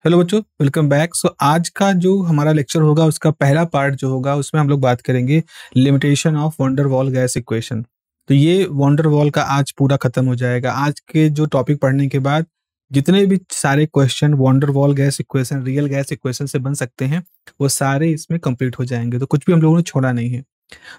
Hello बच्चों, welcome back. आज का जो हमारा लेक्चर होगा उसका पहला पार्ट जो होगा उसमें हम लोग बात करेंगे limitation of wonder wall gas equation. तो ये वंडर वॉल का आज पूरा खत्म हो जाएगा। आज के जो टॉपिक पढ़ने के बाद जितने भी सारे question wonder wall gas equation, real gas equation से बन सकते हैं वो सारे इसमें कंप्लीट हो जाएंगे। तो कुछ भी हम लोगों ने छोड़ा नहीं है।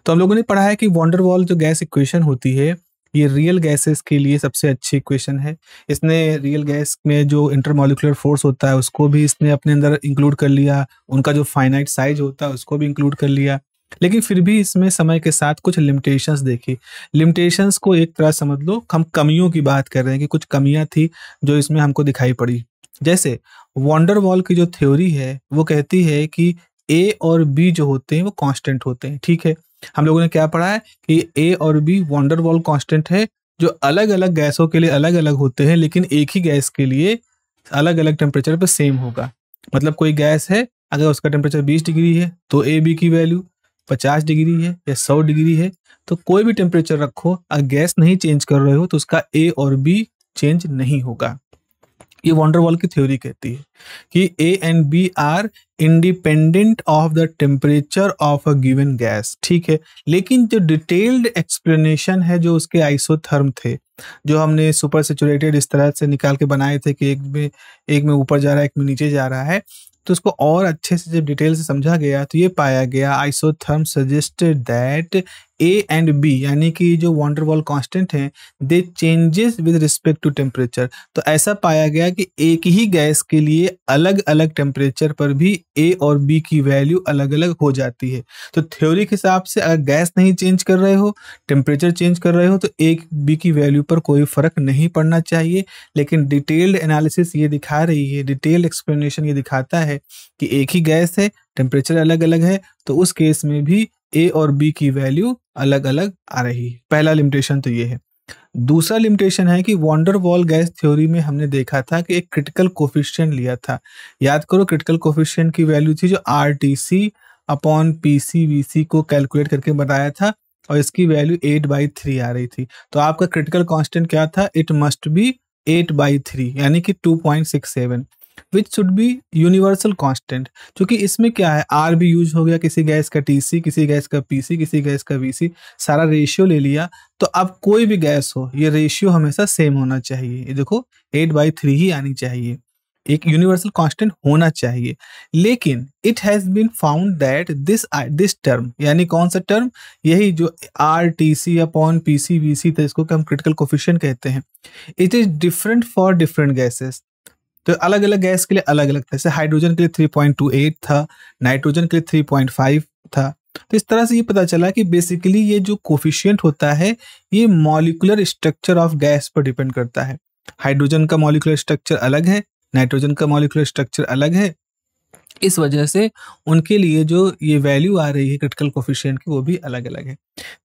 तो हम लोगों ने पढ़ा है कि वंडर वॉल जो गैस इक्वेशन होती है ये रियल गैसेस के लिए सबसे अच्छी इक्वेशन है। इसने रियल गैस में जो इंटरमॉलिक्यूलर फोर्स होता है उसको भी इसने अपने अंदर इंक्लूड कर लिया, उनका जो फाइनाइट साइज होता है उसको भी इंक्लूड कर लिया। लेकिन फिर भी इसमें समय के साथ कुछ लिमिटेशंस देखी। लिमिटेशंस को एक तरह समझ लो, हम कमियों की बात कर रहे हैं कि कुछ कमियां थी जो इसमें हमको दिखाई पड़ी। जैसे वंडर वॉल की जो थ्योरी है वो कहती है कि ए और बी जो होते हैं वो कांस्टेंट होते हैं। ठीक है, हम लोगों ने क्या पढ़ा है कि ए और बी वंडर वॉल कांस्टेंट है जो अलग अलग गैसों के लिए अलग अलग होते हैं, लेकिन एक ही गैस के लिए अलग अलग टेम्परेचर पे सेम होगा। मतलब कोई गैस है, अगर उसका टेम्परेचर 20 डिग्री है तो ए बी की वैल्यू 50 डिग्री है या 100 डिग्री है। तो कोई भी टेम्परेचर रखो, अगर गैस नहीं चेंज कर रहे हो तो उसका ए और बी चेंज नहीं होगा। ये वंडर वॉल की थ्योरी कहती है कि a and b are independent of the temperature of a given gas. ठीक है, लेकिन जो डिटेल्ड एक्सप्लेनेशन है जो उसके आइसोथर्म थे, जो हमने सुपर सेचुरेटेड इस तरह से निकाल के बनाए थे कि एक में ऊपर जा रहा है एक में नीचे जा रहा है, तो उसको और अच्छे से जब डिटेल से समझा गया तो ये पाया गया isotherm suggested that a and b यानी कि जो वंडर वॉल कांस्टेंट हैं they changes with respect to temperature. तो ऐसा पाया गया कि एक ही गैस के लिए अलग अलग टेम्परेचर पर भी ए और बी की वैल्यू अलग अलग हो जाती है। तो थ्योरी के हिसाब से अगर गैस नहीं चेंज कर रहे हो, टेम्परेचर चेंज कर रहे हो तो एक बी की वैल्यू पर कोई फर्क नहीं पड़ना चाहिए। लेकिन डिटेल्ड एनालिसिस ये दिखा रही है, डिटेल्ड एक्सप्लेनेशन ये दिखाता है कि एक ही गैस है, टेम्परेचर अलग अलग है, तो उस केस में भी ए और बी की वैल्यू अलग अलग आ रही है। पहला लिमिटेशन तो ये है। दूसरा लिमिटेशन है कि वंडर वॉल गैस थ्योरी में हमने देखा था कि एक क्रिटिकल कोफिशिएंट लिया था। याद करो, क्रिटिकल कोफिशिएंट की वैल्यू थी जो RTC अपॉन PCVC को कैलकुलेट करके बताया था और इसकी वैल्यू 8/3 आ रही थी। तो आपका क्रिटिकल कांस्टेंट क्या था? इट मस्ट बी 8/3 यानी कि 2.67 which should be universal constant. क्योंकि इसमें क्या है, आर भी यूज हो गया, किसी गैस का TC, किसी गैस का PC, किसी गैस का VC, सारा रेशियो ले लिया। तो अब कोई भी गैस हो ये रेशियो हमेशा सेम होना चाहिए। ये देखो 8/3 ही आनी चाहिए, एक यूनिवर्सल कांस्टेंट होना चाहिए। लेकिन it has been found that this term, यानी कौन सा टर्म, यही जो RTC अपॉन PCVC था, इसको हम क्रिटिकल कोफिशिएंट कहते हैं। It is different for different gases. तो अलग अलग गैस के लिए अलग अलग था। जैसे हाइड्रोजन के लिए 3.28 था, नाइट्रोजन के लिए 3.5 था। तो इस तरह से ये पता चला कि बेसिकली ये जो कोफिशिएंट होता है ये मॉलिक्यूलर स्ट्रक्चर ऑफ गैस पर डिपेंड करता है। हाइड्रोजन का मॉलिक्यूलर स्ट्रक्चर अलग है, नाइट्रोजन का मॉलिक्यूलर स्ट्रक्चर अलग है। इस वजह से उनके लिए जो ये वैल्यू आ रही है क्रिटिकल कोफिशिएंट की वो भी अलग अलग है।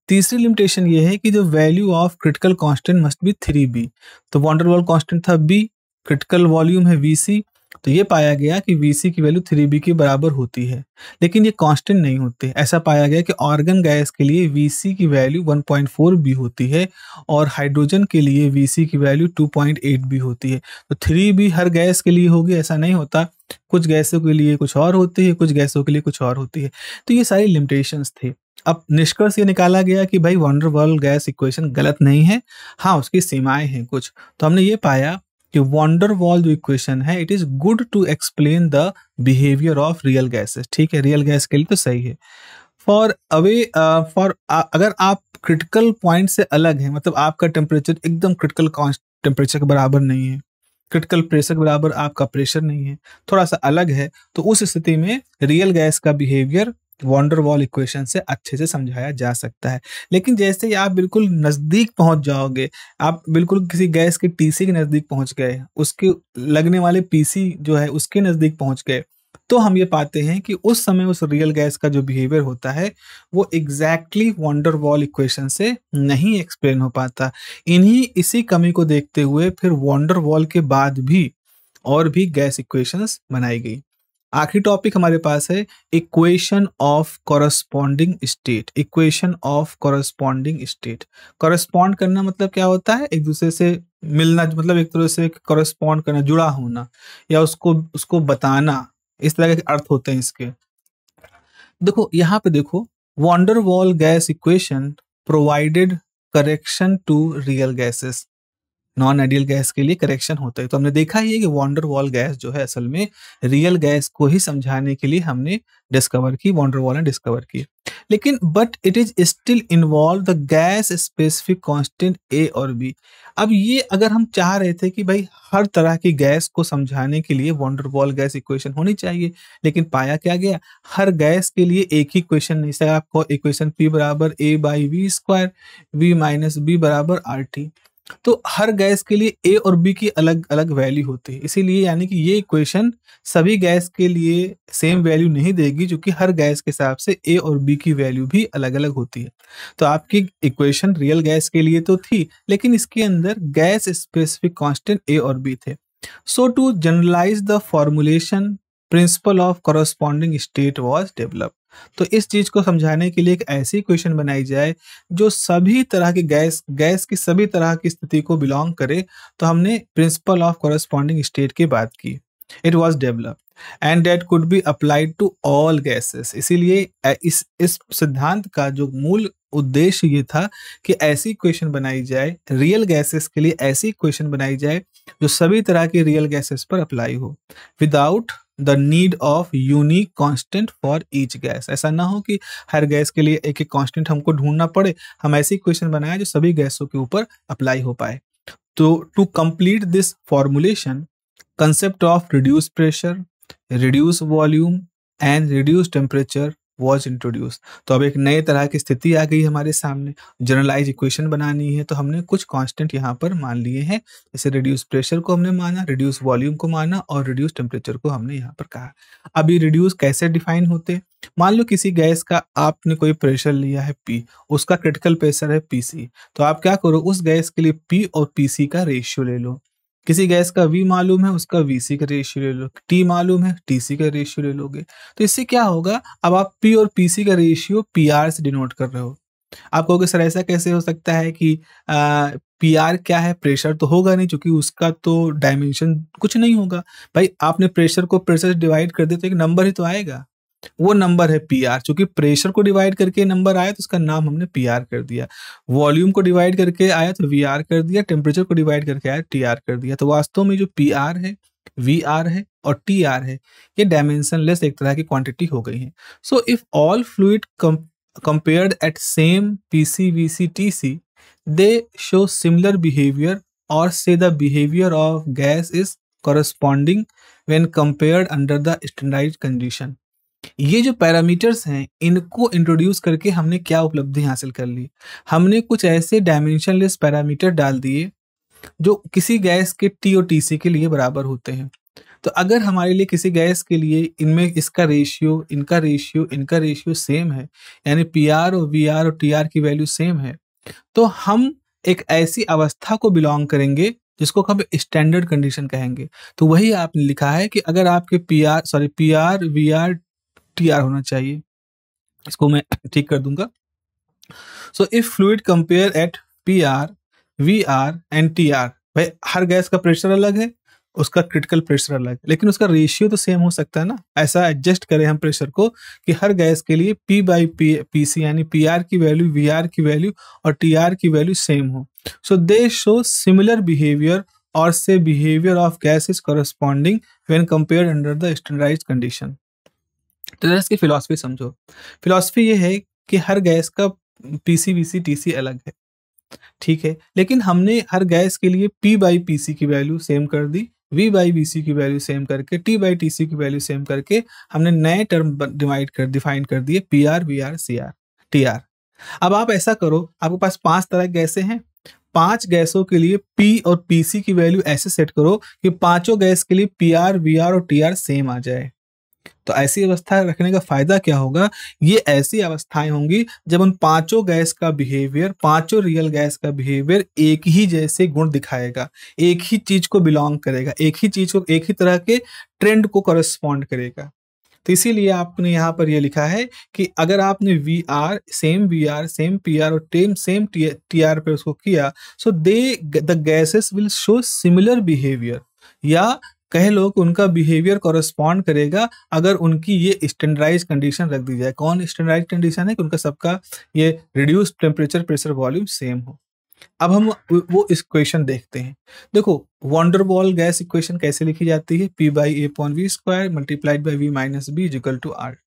तीसरी लिमिटेशन ये है कि जो value of critical constant must be 3b। तो वंडर वॉल कांस्टेंट था b, क्रिटिकल वॉल्यूम है VC, तो ये पाया गया कि VC की वैल्यू 3b के बराबर होती है। लेकिन ये कांस्टेंट नहीं होते। ऐसा पाया गया कि ऑर्गन गैस के लिए VC की वैल्यू 1.4b होती है और हाइड्रोजन के लिए VC की वैल्यू 2.8b होती है। तो 3b हर गैस के लिए होगी ऐसा नहीं होता, कुछ गैसों के लिए कुछ और होती है, कुछ गैसों के लिए कुछ और होती है। तो ये सारी लिमिटेशंस थे। अब निष्कर्ष ये निकाला गया कि भाई वंडर वॉल गैस इक्वेशन गलत नहीं है, हाँ उसकी सीमाएं हैं कुछ। तो हमने ये पाया कि वंडर वॉल जो इक्वेशन है it is good to explain the behaviour of real gases. ठीक है, रियल गैस के लिए तो सही है। अगर आप क्रिटिकल पॉइंट से अलग है, मतलब आपका टेम्परेचर एकदम क्रिटिकल टेम्परेचर के बराबर नहीं है, क्रिटिकल प्रेशर के बराबर आपका प्रेशर नहीं है, थोड़ा सा अलग है, तो उस स्थिति में रियल गैस का बिहेवियर वंडर वॉल इक्वेशन से अच्छे से समझाया जा सकता है। लेकिन जैसे ही आप बिल्कुल नज़दीक पहुंच जाओगे, आप बिल्कुल किसी गैस के TC के नज़दीक पहुंच गए, उसके लगने वाले PC जो है उसके नज़दीक पहुंच गए, तो हम ये पाते हैं कि उस समय उस रियल गैस का जो बिहेवियर होता है वो एग्जैक्टली वंडर वॉल इक्वेशन से नहीं एक्सप्लेन हो पाता। इसी कमी को देखते हुए फिर वंडर वॉल के बाद भी और भी गैस इक्वेशंस बनाई गई। आखिरी टॉपिक हमारे पास है equation of corresponding state. Equation of corresponding state, correspond करना मतलब क्या होता है, एक दूसरे से मिलना, मतलब एक तरह से कॉरस्पॉन्ड करना, जुड़ा होना, या उसको उसको बताना, इस तरह के अर्थ होते हैं इसके। देखो यहाँ पे देखो, van der Waals gas equation provided correction to real gases. Non ideal gas के लिए करेक्शन होता है। तो हमने देखा ही है कि वॉन्डर वॉल गैस जो है असल में रियल गैस को ही समझाने के लिए हमने डिस्कवर की, वॉन्डर वॉल ने डिस्कवर की। लेकिन but it is still involve the gas specific constant a और बी। अब ये अगर हम चाह रहे थे कि भाई हर तरह की गैस को समझाने के लिए वॉन्डर वॉल गैस इक्वेशन होनी चाहिए, लेकिन पाया क्या गया, हर गैस के लिए एक ही इक्वेशन नहीं। जैसे आपको इक्वेशन P बराबर A by v square, V minus b बराबर RT, तो हर गैस के लिए ए और बी की अलग अलग वैल्यू होती है। इसीलिए यानी कि ये इक्वेशन सभी गैस के लिए सेम वैल्यू नहीं देगी, जो कि हर गैस के हिसाब से ए और बी की वैल्यू भी अलग अलग होती है। तो आपकी इक्वेशन रियल गैस के लिए तो थी, लेकिन इसके अंदर गैस स्पेसिफिक कांस्टेंट ए और बी थे। So to generalise the formulation, principle of corresponding state was develop. तो इस चीज को समझाने के लिए एक ऐसी इक्वेशन बनाई जाए जो सभी तरह की गैस की सभी तरह की स्थिति को बिलोंग करे। तो हमने प्रिंसिपल ऑफ कॉरस्पॉन्डिंग स्टेट की बात की। It was develop and that could be applied to all gases. इसीलिए इस सिद्धांत का जो मूल उद्देश्य ये था कि ऐसी इक्वेशन बनाई जाए रियल गैसेस के लिए, ऐसी इक्वेशन बनाई जाए जो सभी तरह की रियल गैसेस पर अप्लाई हो, without the need of unique constant for each gas. ऐसा ना हो कि हर गैस के लिए एक एक कांस्टेंट हमको ढूंढना पड़े, हम ऐसी इक्वेशन बनाए जो सभी गैसों के ऊपर अप्लाई हो पाए। तो to complete this formulation, concept of reduced pressure, reduced volume and reduced temperature was introduced। तो अब एक नए तरह की स्थिति आ गई हमारे सामने, जनरलाइज इक्वेशन बनानी है, तो हमने कुछ कांस्टेंट यहाँ पर मान लिए हैं। जैसे रिड्यूस प्रेशर को हमने माना, रिड्यूस वॉल्यूम को माना और रिड्यूस टेम्परेचर को हमने यहाँ पर कहा। अब ये रिड्यूस कैसे डिफाइन होते, मान लो किसी गैस का आपने कोई प्रेशर लिया है P, उसका क्रिटिकल प्रेशर है PC, तो आप क्या करो, उस गैस के लिए P और PC का रेशियो ले लो। किसी गैस का V मालूम है, उसका VC का रेशियो ले लो। T मालूम है, TC का रेशियो ले लोगे। तो इससे क्या होगा, अब आप P और PC का रेशियो PR से डिनोट कर रहे हो। आप कहोगे सर ऐसा कैसे हो सकता है कि PR क्या है, प्रेशर तो होगा नहीं, क्योंकि उसका तो डायमेंशन कुछ नहीं होगा। भाई आपने प्रेशर को प्रेशर से डिवाइड कर दिया तो एक नंबर ही तो आएगा, वो नंबर है PR। चूंकि प्रेशर को डिवाइड करके नंबर आया तो उसका नाम हमने PR कर दिया। वॉल्यूम को डिवाइड करके आया तो VR कर दिया, टेम्परेचर को डिवाइड करके आया TR कर दिया। तो वास्तव में जो PR है, VR है और TR है, ये डायमेंशनलेस एक तरह की क्वांटिटी हो गई है। So if all fluid compared at same PC, VC, TC, they show similar behavior, or say the behavior of gas is corresponding when compared under the standardized condition। ये जो पैरामीटर्स हैं, इनको इंट्रोड्यूस करके हमने क्या उपलब्धि हासिल कर ली, हमने कुछ ऐसे डायमेंशनलेस पैरामीटर डाल दिए जो किसी गैस के T और TC के लिए बराबर होते हैं। तो अगर हमारे लिए किसी गैस के लिए इनमें इसका रेशियो, इनका रेशियो, इनका रेशियो सेम है, यानी PR और VR और TR की वैल्यू सेम है, तो हम एक ऐसी अवस्था को बिलोंग करेंगे जिसको हम स्टैंडर्ड कंडीशन कहेंगे। तो वही आपने लिखा है कि अगर आपके PR, VR, TR होना चाहिए। इसको मैं ठीक कर दूंगा। So if fluid compare at PR, VR and TR, भाई हर गैस का प्रेशर अलग है, उसका क्रिटिकल प्रेशर अलग है, लेकिन उसका रेशियो तो सेम हो सकता है ना। ऐसा एडजस्ट करें हम प्रेशर को कि हर गैस के लिए P बाई PC यानी PR की वैल्यू, VR की वैल्यू और TR की वैल्यू सेम हो। So they show similar behaviour और से behaviour of gas is corresponding when compared under the standardised condition. तो इसकी फिलॉसफी समझो। फिलॉसफी ये है कि हर गैस का PC, VC, TC अलग है, ठीक है, लेकिन हमने हर गैस के लिए P बाई PC की वैल्यू सेम कर दी, V बाई VC की वैल्यू सेम करके, T बाई TC की वैल्यू सेम करके हमने नए टर्म डिफाइन कर दिए PR, VR, CR, TR। अब आप ऐसा करो, आपके पास 5 तरह की गैसें हैं, 5 गैसों के लिए P और PC की वैल्यू ऐसे सेट करो कि पांचों गैस के लिए PR, VR और TR सेम आ जाए। तो ऐसी अवस्था रखने का फायदा क्या होगा, ये ऐसी अवस्थाएं होंगी जब उन पांचों गैस का बिहेवियर, पांचों रियल गैस का बिहेवियर एक ही जैसे गुण दिखाएगा, एक ही चीज को बिलोंग करेगा, एक ही चीज को, एक ही तरह के ट्रेंड को कॉरेस्पॉन्ड करेगा। तो इसीलिए आपने यहाँ पर ये लिखा है कि अगर आपने V R, same P R और सेम टी आर पे उसको किया, so the gases will show similar behaviour, या कह लो कि उनका बिहेवियर कॉरेस्पॉन्ड करेगा अगर उनकी ये स्टैंडर्डाइज कंडीशन रख दी जाए। कौन स्टैंडर्डाइज कंडीशन है? कि उनका सबका ये reduced temperature pressure volume same हो। अब हम वो इक्वेशन देखते हैं। देखो वॉन्डर वॉल गैस इक्वेशन कैसे लिखी जाती है? P by a upon V square multiplied by V minus b equal to R.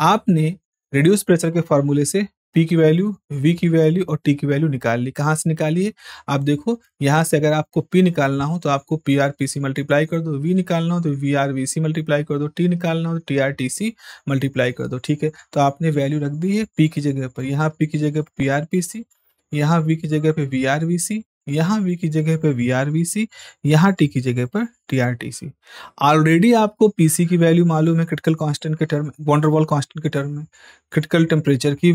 आपने रिड्यूस प्रेशर के फॉर्मूले से P की वैल्यू, V की वैल्यू और T की वैल्यू निकाल ली। कहाँ से निकाली है? आप देखो यहाँ से अगर आपको P निकालना हो तो आपको P R P C multiply कर दो, V निकालना हो तो V R V C multiply कर दो, T निकालना हो तो T R T C multiply कर दो। ठीक है, तो आपने वैल्यू रख दी है P की जगह पर, यहाँ P की जगह पर पी आर पी सी, यहाँ V की जगह पे वी आर वी सी, यहाँ V की जगह पे वी आर वी सी, यहाँ T की जगह पर T R T C. Already आपको PC की वैल्यू मालूम है क्रिटिकल कांस्टेंट के टर्म में, वॉन्डर वॉल कांस्टेंट के टर्म में, क्रिटिकल टेम्परेचर की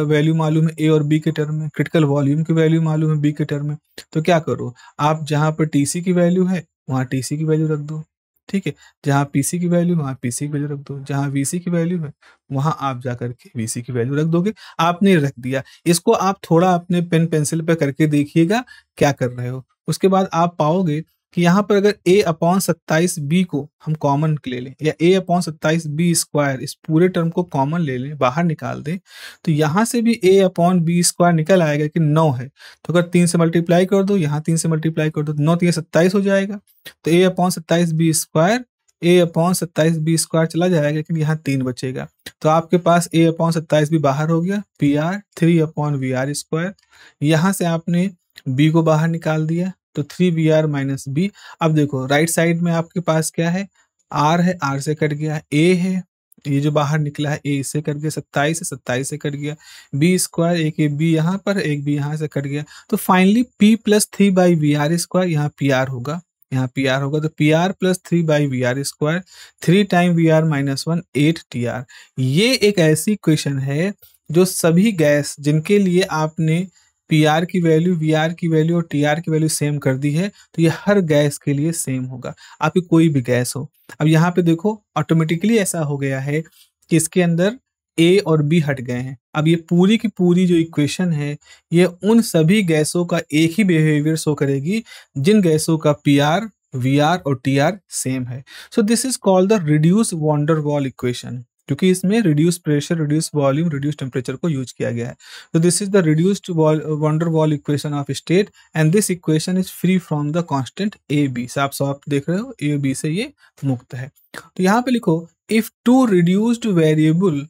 वैल्यू मालूम है A और B के टर्म में, क्रिटिकल वॉल्यूम की वैल्यू मालूम है B के टर्म में। तो क्या करो, आप जहाँ पर TC की वैल्यू है वहाँ TC की वैल्यू रख दो। ठीक है, जहाँ PC की वैल्यू वहाँ PC की वैल्यू रख दो, जहाँ VC की वैल्यू है वहाँ आप जाकर के VC की वैल्यू रख दोगे। आपने रख दिया, इसको आप थोड़ा अपने पेन पेंसिल पे करके देखिएगा क्या कर रहे हो। उसके बाद आप पाओगे कि यहाँ पर अगर a अपॉन 27b को हम कॉमन ले लें, या a अपॉन 27b स्क्वायर इस पूरे टर्म को कॉमन ले लें, बाहर निकाल दें, तो यहाँ से भी a अपॉन बी स्क्वायर निकल आएगा कि 9 है। तो अगर 3 से मल्टीप्लाई कर दो, यहाँ 3 से मल्टीप्लाई कर दो, 9 3 27 हो जाएगा। तो a upon 27b square, a upon 27b square चला जाएगा, लेकिन यहाँ 3 बचेगा। तो आपके पास a अपॉन 27b बाहर हो गया, P R 3 upon V R square. यहाँ से आपने b को बाहर निकाल दिया, तो 3VR माइनस बी। अब देखो राइट साइड में आपके पास क्या है? R है, R से कट गया, A है, ये जो बाहर निकला है A इससे कट गया, 27 है, 27 से कट गया, B स्क्वायर, एक B यहाँ पर, एक B यहाँ से कट गया। तो finally P plus 3 by V R square, यहाँ PR होगा, यहाँ PR होगा, तो PR plus 3 by V R square, 3 time V R minus 1 8 TR। ये एक ऐसी इक्वेशन है जो सभी गैस जिनके लिए आपने PR की वैल्यू, VR की वैल्यू और TR की वैल्यू सेम कर दी है, तो ये हर गैस के लिए सेम होगा, आपकी कोई भी गैस हो। अब यहाँ पे देखो ऑटोमेटिकली ऐसा हो गया है कि इसके अंदर A और B हट गए हैं। अब ये पूरी की पूरी जो इक्वेशन है ये उन सभी गैसों का एक ही बिहेवियर शो करेगी जिन गैसों का PR, VR और TR सेम है। So this is called the reduce van der Waals equation, क्योंकि इसमें reduce pressure, reduce volume, reduce temperature को यूज किया गया है। तो this is the reduced van der Waals equation of state and this equation is free from the constant a b. आप सब देख रहे हो ए बी से ये मुक्त है। तो यहाँ पे लिखो if two reduced variable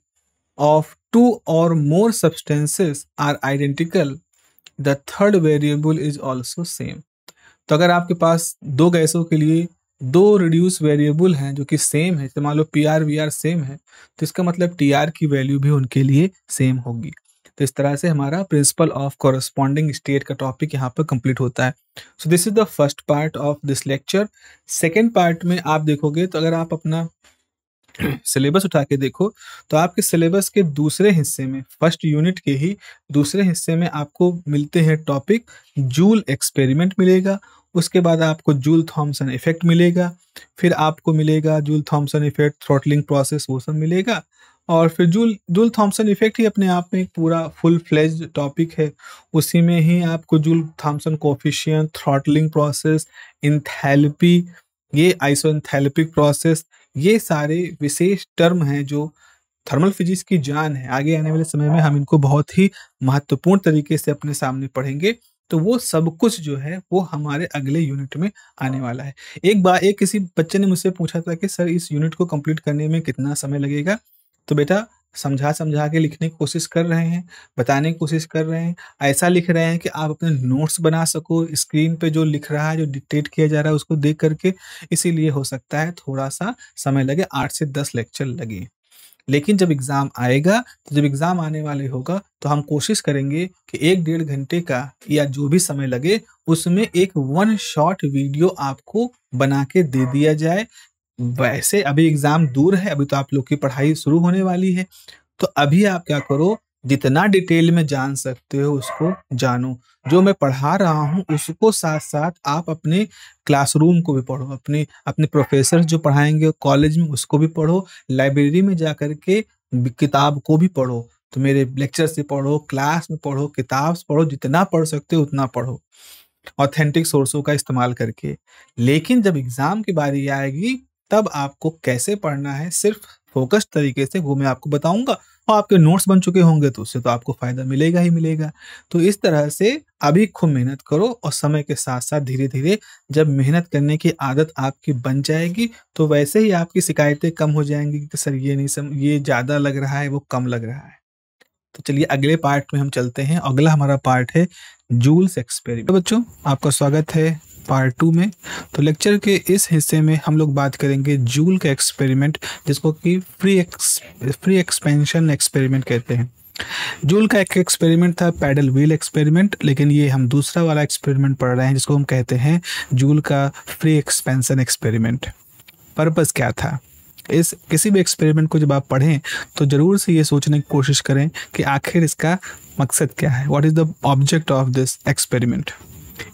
of two और more substances are identical the third variable is also same. तो अगर आपके पास दो गैसों के लिए दो रिड्यूस वेरिएबल हैं जो कि सेम है, तो मान लो P R V R same है, तो इसका मतलब टी आर की वैल्यू भी उनके लिए सेम होगी। तो इस तरह से हमारा प्रिंसिपल ऑफ कॉरेस्पॉन्डिंग स्टेट का टॉपिक यहाँ पर कंप्लीट होता है। So this is the first part of this lecture. Second part में आप देखोगे तो अगर आप अपना सिलेबस उठा के देखो तो आपके सिलेबस के दूसरे हिस्से में, फर्स्ट यूनिट के ही दूसरे हिस्से में आपको मिलते हैं टॉपिक जूल एक्सपेरिमेंट मिलेगा, उसके बाद आपको जूल थॉमसन इफेक्ट मिलेगा, फिर आपको मिलेगा Joule Thomson effect throttling process, वो सब मिलेगा, और फिर जूल थॉमसन इफेक्ट ही अपने आप में एक पूरा फुल फ्लेज्ड टॉपिक है। उसी में ही आपको Joule Thomson coefficient, throttling process, enthalpy, ये आइसोएंथैल्पिक प्रोसेस, ये सारे विशेष टर्म हैं जो थर्मल फिजिक्स की जान है। आगे आने वाले समय में हम इनको बहुत ही महत्वपूर्ण तरीके से अपने सामने पढ़ेंगे, तो वो सब कुछ जो है वो हमारे अगले यूनिट में आने वाला है। एक किसी बच्चे ने मुझसे पूछा था कि सर इस यूनिट को कंप्लीट करने में कितना समय लगेगा? तो बेटा समझा के लिखने की कोशिश कर रहे हैं, बताने की कोशिश कर रहे हैं, ऐसा लिख रहे हैं कि आप अपने नोट्स बना सको, स्क्रीन पे जो लिख रहा है, जो डिक्टेट किया जा रहा है उसको देख करके, इसीलिए हो सकता है थोड़ा सा समय लगे, 8 से 10 लेक्चर लगे। लेकिन जब एग्ज़ाम आएगा, तो जब एग्ज़ाम आने वाले होगा तो हम कोशिश करेंगे कि 1-1.5 घंटे का या जो भी समय लगे उसमें एक वन शॉट वीडियो आपको बना के दे दिया जाए। वैसे अभी एग्ज़ाम दूर है, अभी तो आप लोग की पढ़ाई शुरू होने वाली है, तो अभी आप क्या करो, जितना डिटेल में जान सकते हो उसको जानो। जो मैं पढ़ा रहा हूँ उसको साथ-साथ आप अपने क्लासरूम को भी पढ़ो, अपने अपने प्रोफ़ेसर जो पढ़ाएँगे कॉलेज में उसको भी पढ़ो, लाइब्रेरी में जाकर के किताब को भी पढ़ो। तो मेरे लेक्चर से पढ़ो, क्लास में पढ़ो, किताब से पढ़ो, जितना पढ़ सकते हो उतना पढ़ो, ऑथेंटिक सोर्सों का इस्तेमाल करके। लेकिन जब एग्ज़ाम की बारी आएगी तब आपको कैसे पढ़ना है सिर्फ़ फ़ोकस्ड तरीके से वो मैं आपको बताऊँगा और आपके नोट्स बन चुके होंगे तो उससे तो आपको फ़ायदा मिलेगा ही मिलेगा। तो इस तरह से अभी खूब मेहनत करो और समय के साथ-साथ धीरे-धीरे जब मेहनत करने की आदत आपकी बन जाएगी तो वैसे ही आपकी शिकायतें कम हो जाएँगी कि सर ये नहीं ये ज़्यादा लग रहा है, वो कम लग रहा है। तो चलिए अगले पार्ट में हम चलते हैं। अगला हमारा पार्ट है जूल्स एक्सपेरिमेंट। तो बच्चों आपका स्वागत है पार्ट 2 में। तो लेक्चर के इस हिस्से में हम लोग बात करेंगे जूल का एक्सपेरिमेंट जिसको कि फ्री एक्सपेंशन एक्सपेरिमेंट कहते हैं। जूल का एक एक्सपेरिमेंट था पैडल व्हील एक्सपेरिमेंट, लेकिन ये हम दूसरा वाला एक्सपेरिमेंट पढ़ रहे हैं जिसको हम कहते हैं जूल का फ्री एक्सपेंशन एक्सपेरिमेंट। पर्पस क्या था? इस किसी भी एक्सपेरिमेंट को जब आप पढ़ें तो ज़रूर से ये सोचने की कोशिश करें कि आखिर इसका मकसद क्या है, what is the object of this experiment.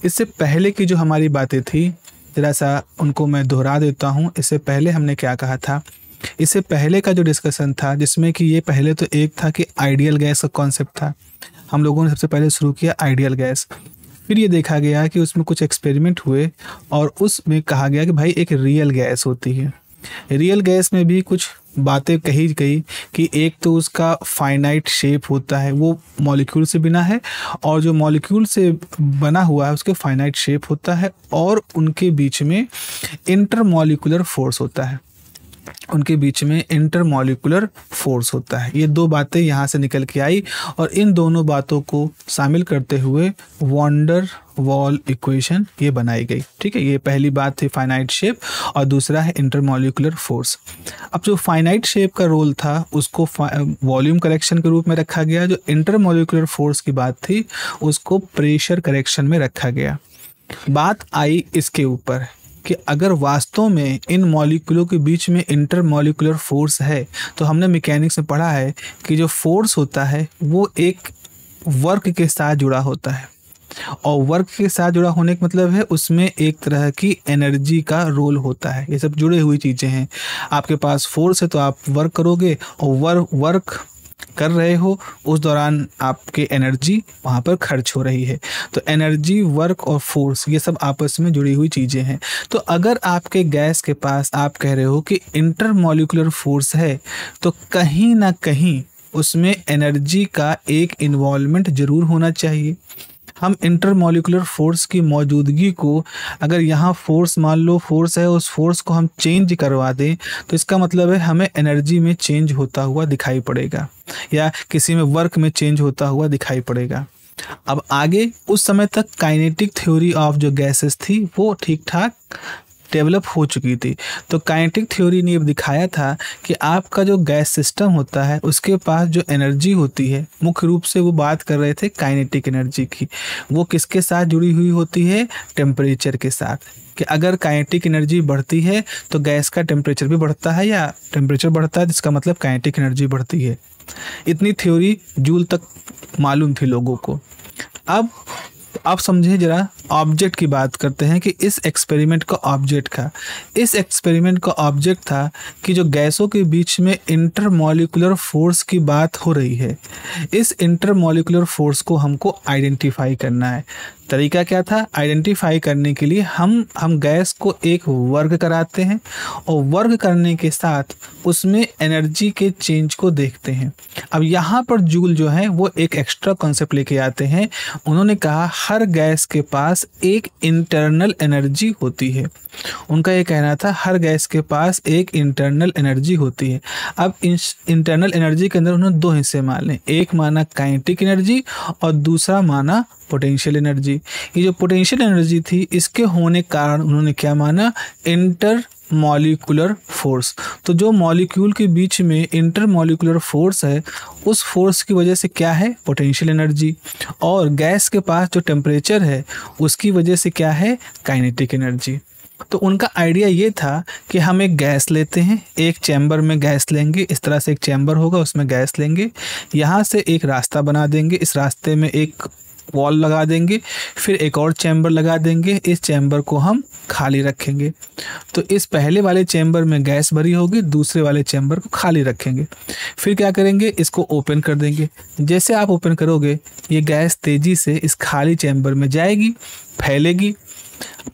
इससे पहले की जो हमारी बातें थी ज़रा सा उनको मैं दोहरा देता हूँ। इससे पहले हमने क्या कहा था, इससे पहले का जो डिस्कशन था जिसमें कि ये पहले तो एक था कि आइडियल गैस का कॉन्सेप्ट था। हम लोगों ने सबसे पहले शुरू किया आइडियल गैस, फिर ये देखा गया कि उसमें कुछ एक्सपेरिमेंट हुए और उसमें कहा गया कि भाई एक रियल गैस होती है। रियल गैस में भी कुछ बातें कही गई कि एक तो उसका फाइनाइट शेप होता है, वो मॉलिक्यूल से बना है और जो मॉलिक्यूल से बना हुआ है उसके फाइनाइट शेप होता है और उनके बीच में इंटरमॉलिक्यूलर फोर्स होता है, उनके बीच में इंटरमॉलिक्यूलर फोर्स होता है। ये दो बातें यहाँ से निकल के आई और इन दोनों बातों को शामिल करते हुए वॉन्डर वॉल इक्वेशन ये बनाई गई। ठीक है, ये पहली बात थी फाइनाइट शेप और दूसरा है इंटरमॉलिक्यूलर फोर्स। अब जो फाइनाइट शेप का रोल था उसको वॉल्यूम करेक्शन के रूप में रखा गया, जो इंटरमॉलिक्यूलर फोर्स की बात थी उसको प्रेशर करेक्शन में रखा गया। बात आई इसके ऊपर कि अगर वास्तव में इन मॉलिक्यूलों के बीच में इंटरमॉलिक्यूलर फोर्स है तो हमने मैकेनिक्स में पढ़ा है कि जो फोर्स होता है वो एक वर्क के साथ जुड़ा होता है और वर्क के साथ जुड़ा होने का मतलब है उसमें एक तरह की एनर्जी का रोल होता है। ये सब जुड़े हुई चीज़ें हैं। आपके पास फोर्स है तो आप वर्क करोगे और वर्क कर रहे हो उस दौरान आपके एनर्जी वहाँ पर खर्च हो रही है। तो एनर्जी, वर्क और फोर्स ये सब आपस में जुड़ी हुई चीज़ें हैं। तो अगर आपके गैस के पास आप कह रहे हो कि इंटरमॉलिक्यूलर फोर्स है तो कहीं ना कहीं उसमें एनर्जी का एक इन्वॉल्वमेंट ज़रूर होना चाहिए। हम इंटरमॉलिक्यूलर फोर्स की मौजूदगी को अगर यहाँ फोर्स मान लो फोर्स है उस फोर्स को हम चेंज करवा दें तो इसका मतलब है हमें एनर्जी में चेंज होता हुआ दिखाई पड़ेगा या किसी में वर्क में चेंज होता हुआ दिखाई पड़ेगा। अब आगे उस समय तक काइनेटिक थ्योरी ऑफ जो गैसेस थी वो ठीक ठाक डेवलप हो चुकी थी। तो काइनेटिक थ्योरी ने दिखाया था कि आपका जो गैस सिस्टम होता है उसके पास जो एनर्जी होती है, मुख्य रूप से वो बात कर रहे थे काइनेटिक एनर्जी की, वो किसके साथ जुड़ी हुई होती है, टेम्परेचर के साथ। कि अगर काइनेटिक एनर्जी बढ़ती है तो गैस का टेम्परेचर भी बढ़ता है या टेम्परेचर बढ़ता है जिसका मतलब काइनेटिक एनर्जी बढ़ती है। इतनी थ्योरी जूल तक मालूम थी लोगों को। अब आप समझे जरा ऑब्जेक्ट की बात करते हैं कि इस एक्सपेरिमेंट का ऑब्जेक्ट था। इस एक्सपेरिमेंट का ऑब्जेक्ट था कि जो गैसों के बीच में इंटरमॉलिक्यूलर फोर्स की बात हो रही है, इस इंटरमॉलिक्यूलर फोर्स को हमको आइडेंटिफाई करना है। तरीका क्या था आइडेंटिफाई करने के लिए, हम गैस को एक वर्क कराते हैं और वर्क करने के साथ उसमें एनर्जी के चेंज को देखते हैं। अब यहाँ पर जूल जो है वो एक एक्स्ट्रा कॉन्सेप्ट लेके आते हैं। उन्होंने कहा हर गैस के पास एक इंटरनल एनर्जी होती है। उनका ये कहना था हर गैस के पास एक इंटरनल एनर्जी होती है। अब इंटरनल एनर्जी के अंदर उन्होंने दो हिस्से माने, एक माना काइनेटिक एनर्जी और दूसरा माना पोटेंशियल एनर्जी। ये जो पोटेंशियल एनर्जी थी इसके होने के कारण उन्होंने क्या माना, इंटर मॉलिक्यूलर फोर्स। तो जो मॉलिक्यूल के बीच में इंटर मॉलिक्यूलर फोर्स है उस फोर्स की वजह से क्या है, पोटेंशियल एनर्जी, और गैस के पास जो टेम्परेचर है उसकी वजह से क्या है, काइनेटिक एनर्जी। तो उनका आइडिया ये था कि हम एक गैस लेते हैं, एक चैम्बर में गैस लेंगे, इस तरह से एक चैम्बर होगा, उसमें गैस लेंगे, यहाँ से एक रास्ता बना देंगे, इस रास्ते में एक वॉल लगा देंगे, फिर एक और चैम्बर लगा देंगे, इस चैम्बर को हम खाली रखेंगे। तो इस पहले वाले चैम्बर में गैस भरी होगी, दूसरे वाले चैम्बर को खाली रखेंगे। फिर क्या करेंगे, इसको ओपन कर देंगे। जैसे आप ओपन करोगे, ये गैस तेज़ी से इस खाली चैम्बर में जाएगी, फैलेगी।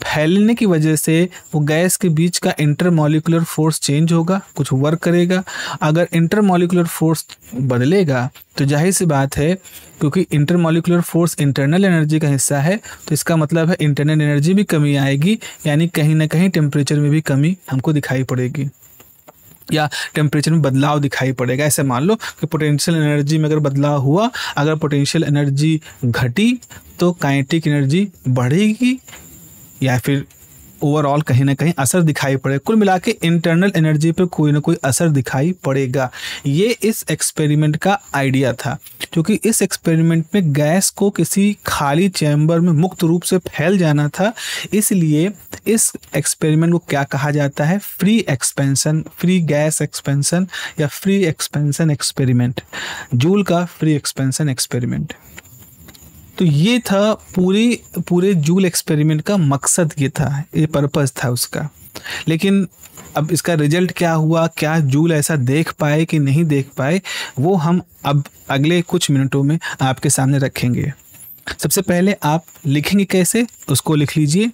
फैलने की वजह से वो गैस के बीच का इंटरमॉलिक्यूलर फोर्स चेंज होगा, कुछ वर्क करेगा। अगर इंटरमॉलिक्यूलर फोर्स बदलेगा तो जाहिर सी बात है, क्योंकि इंटरमॉलिक्यूलर फोर्स इंटरनल एनर्जी का हिस्सा है, तो इसका मतलब है इंटरनल एनर्जी भी कमी आएगी, यानी कहीं ना कहीं टेम्परेचर में भी कमी हमको दिखाई पड़ेगी या टेम्परेचर में बदलाव दिखाई पड़ेगा। ऐसे मान लो कि पोटेंशियल एनर्जी में अगर बदलाव हुआ, अगर पोटेंशियल एनर्जी घटी तो काइनेटिक एनर्जी बढ़ेगी या फिर ओवरऑल कहीं ना कहीं असर दिखाई पड़े। कुल मिला के इंटरनल एनर्जी पे कोई ना कोई असर दिखाई पड़ेगा। ये इस एक्सपेरिमेंट का आइडिया था, क्योंकि इस एक्सपेरिमेंट में गैस को किसी खाली चैम्बर में मुक्त रूप से फैल जाना था। इसलिए इस एक्सपेरिमेंट को क्या कहा जाता है, free expansion, free gas expansion या फ्री एक्सपेंशन एक्सपेरिमेंट, जूल का फ्री एक्सपेंशन एक्सपेरिमेंट। तो ये था पूरे जूल एक्सपेरिमेंट का मकसद, ये था, ये पर्पस था उसका। लेकिन अब इसका रिजल्ट क्या हुआ, क्या जूल ऐसा देख पाए कि नहीं देख पाए, वो हम अब अगले कुछ मिनटों में आपके सामने रखेंगे। सबसे पहले आप लिखेंगे कैसे, उसको लिख लीजिए।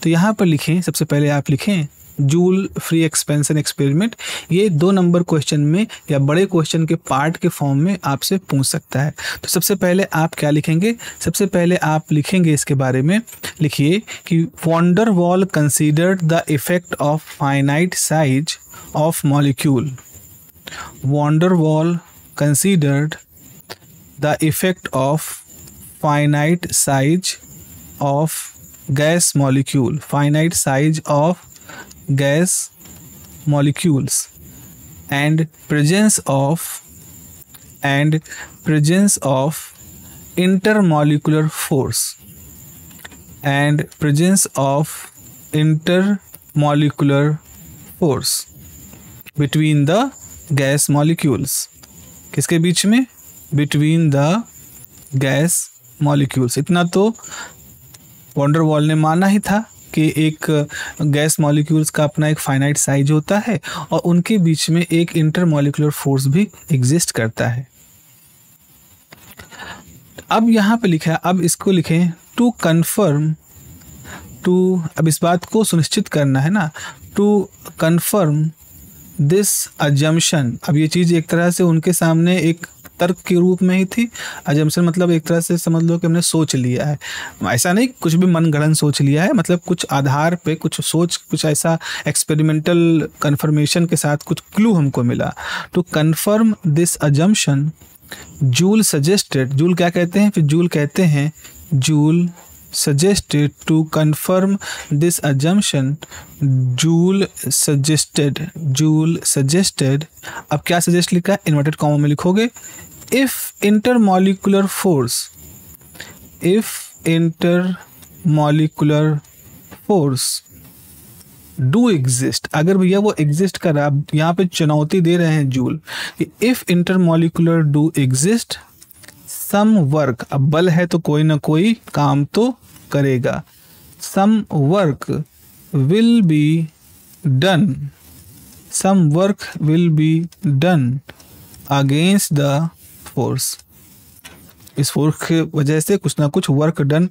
तो यहाँ पर लिखें, सबसे पहले आप लिखें जूल फ्री एक्सपेंशन एक्सपेरिमेंट। ये 2 नंबर क्वेश्चन में या बड़े क्वेश्चन के पार्ट के फॉर्म में आपसे पूछ सकता है। तो सबसे पहले आप क्या लिखेंगे, सबसे पहले आप लिखेंगे इसके बारे में, लिखिए कि van der Waals considered the effect of finite size of molecule. Van der Waals considered the effect of finite size of gas molecule, finite size of gas molecules and presence of intermolecular force and presence of intermolecular force between the gas molecules। किसके बीच में, between the gas molecules। इतना तो van der Waals ने माना ही था कि एक gas molecules का अपना एक फाइनाइट साइज होता है और उनके बीच में एक इंटरमॉलिक्यूलर फोर्स भी एग्जिस्ट करता है। अब यहाँ पे लिखा है, अब इसको लिखें टू कन्फर्म, टू, अब इस बात को सुनिश्चित करना है ना, टू कन्फर्म दिस अजम्पशन। अब ये चीज़ एक तरह से उनके सामने एक तर्क के रूप में ही थी। अजम्पशन मतलब एक तरह से समझ लो कि हमने सोच लिया है, ऐसा नहीं कुछ भी मनगढ़ंत सोच लिया है, मतलब कुछ आधार पे कुछ सोच, कुछ ऐसा एक्सपेरिमेंटल कन्फर्मेशन के साथ कुछ क्लू हमको मिला। To confirm this assumption Joule suggested, Joule क्या कहते हैं, फिर जूल कहते हैं, Joule suggested to confirm this assumption, Joule suggested, अब क्या सजेस्ट लिखा है, इन्वर्टेड कॉमा में लिखोगे, if intermolecular force do exist, अगर भैया वो एग्जिस्ट कर रहा है, यहाँ पे चुनौती दे रहे हैं जूल कि if intermolecular do exist some work, अब बल है तो कोई ना कोई काम तो करेगा, some work will be done against the force, इस फोर्स की वजह से कुछ ना कुछ वर्क डन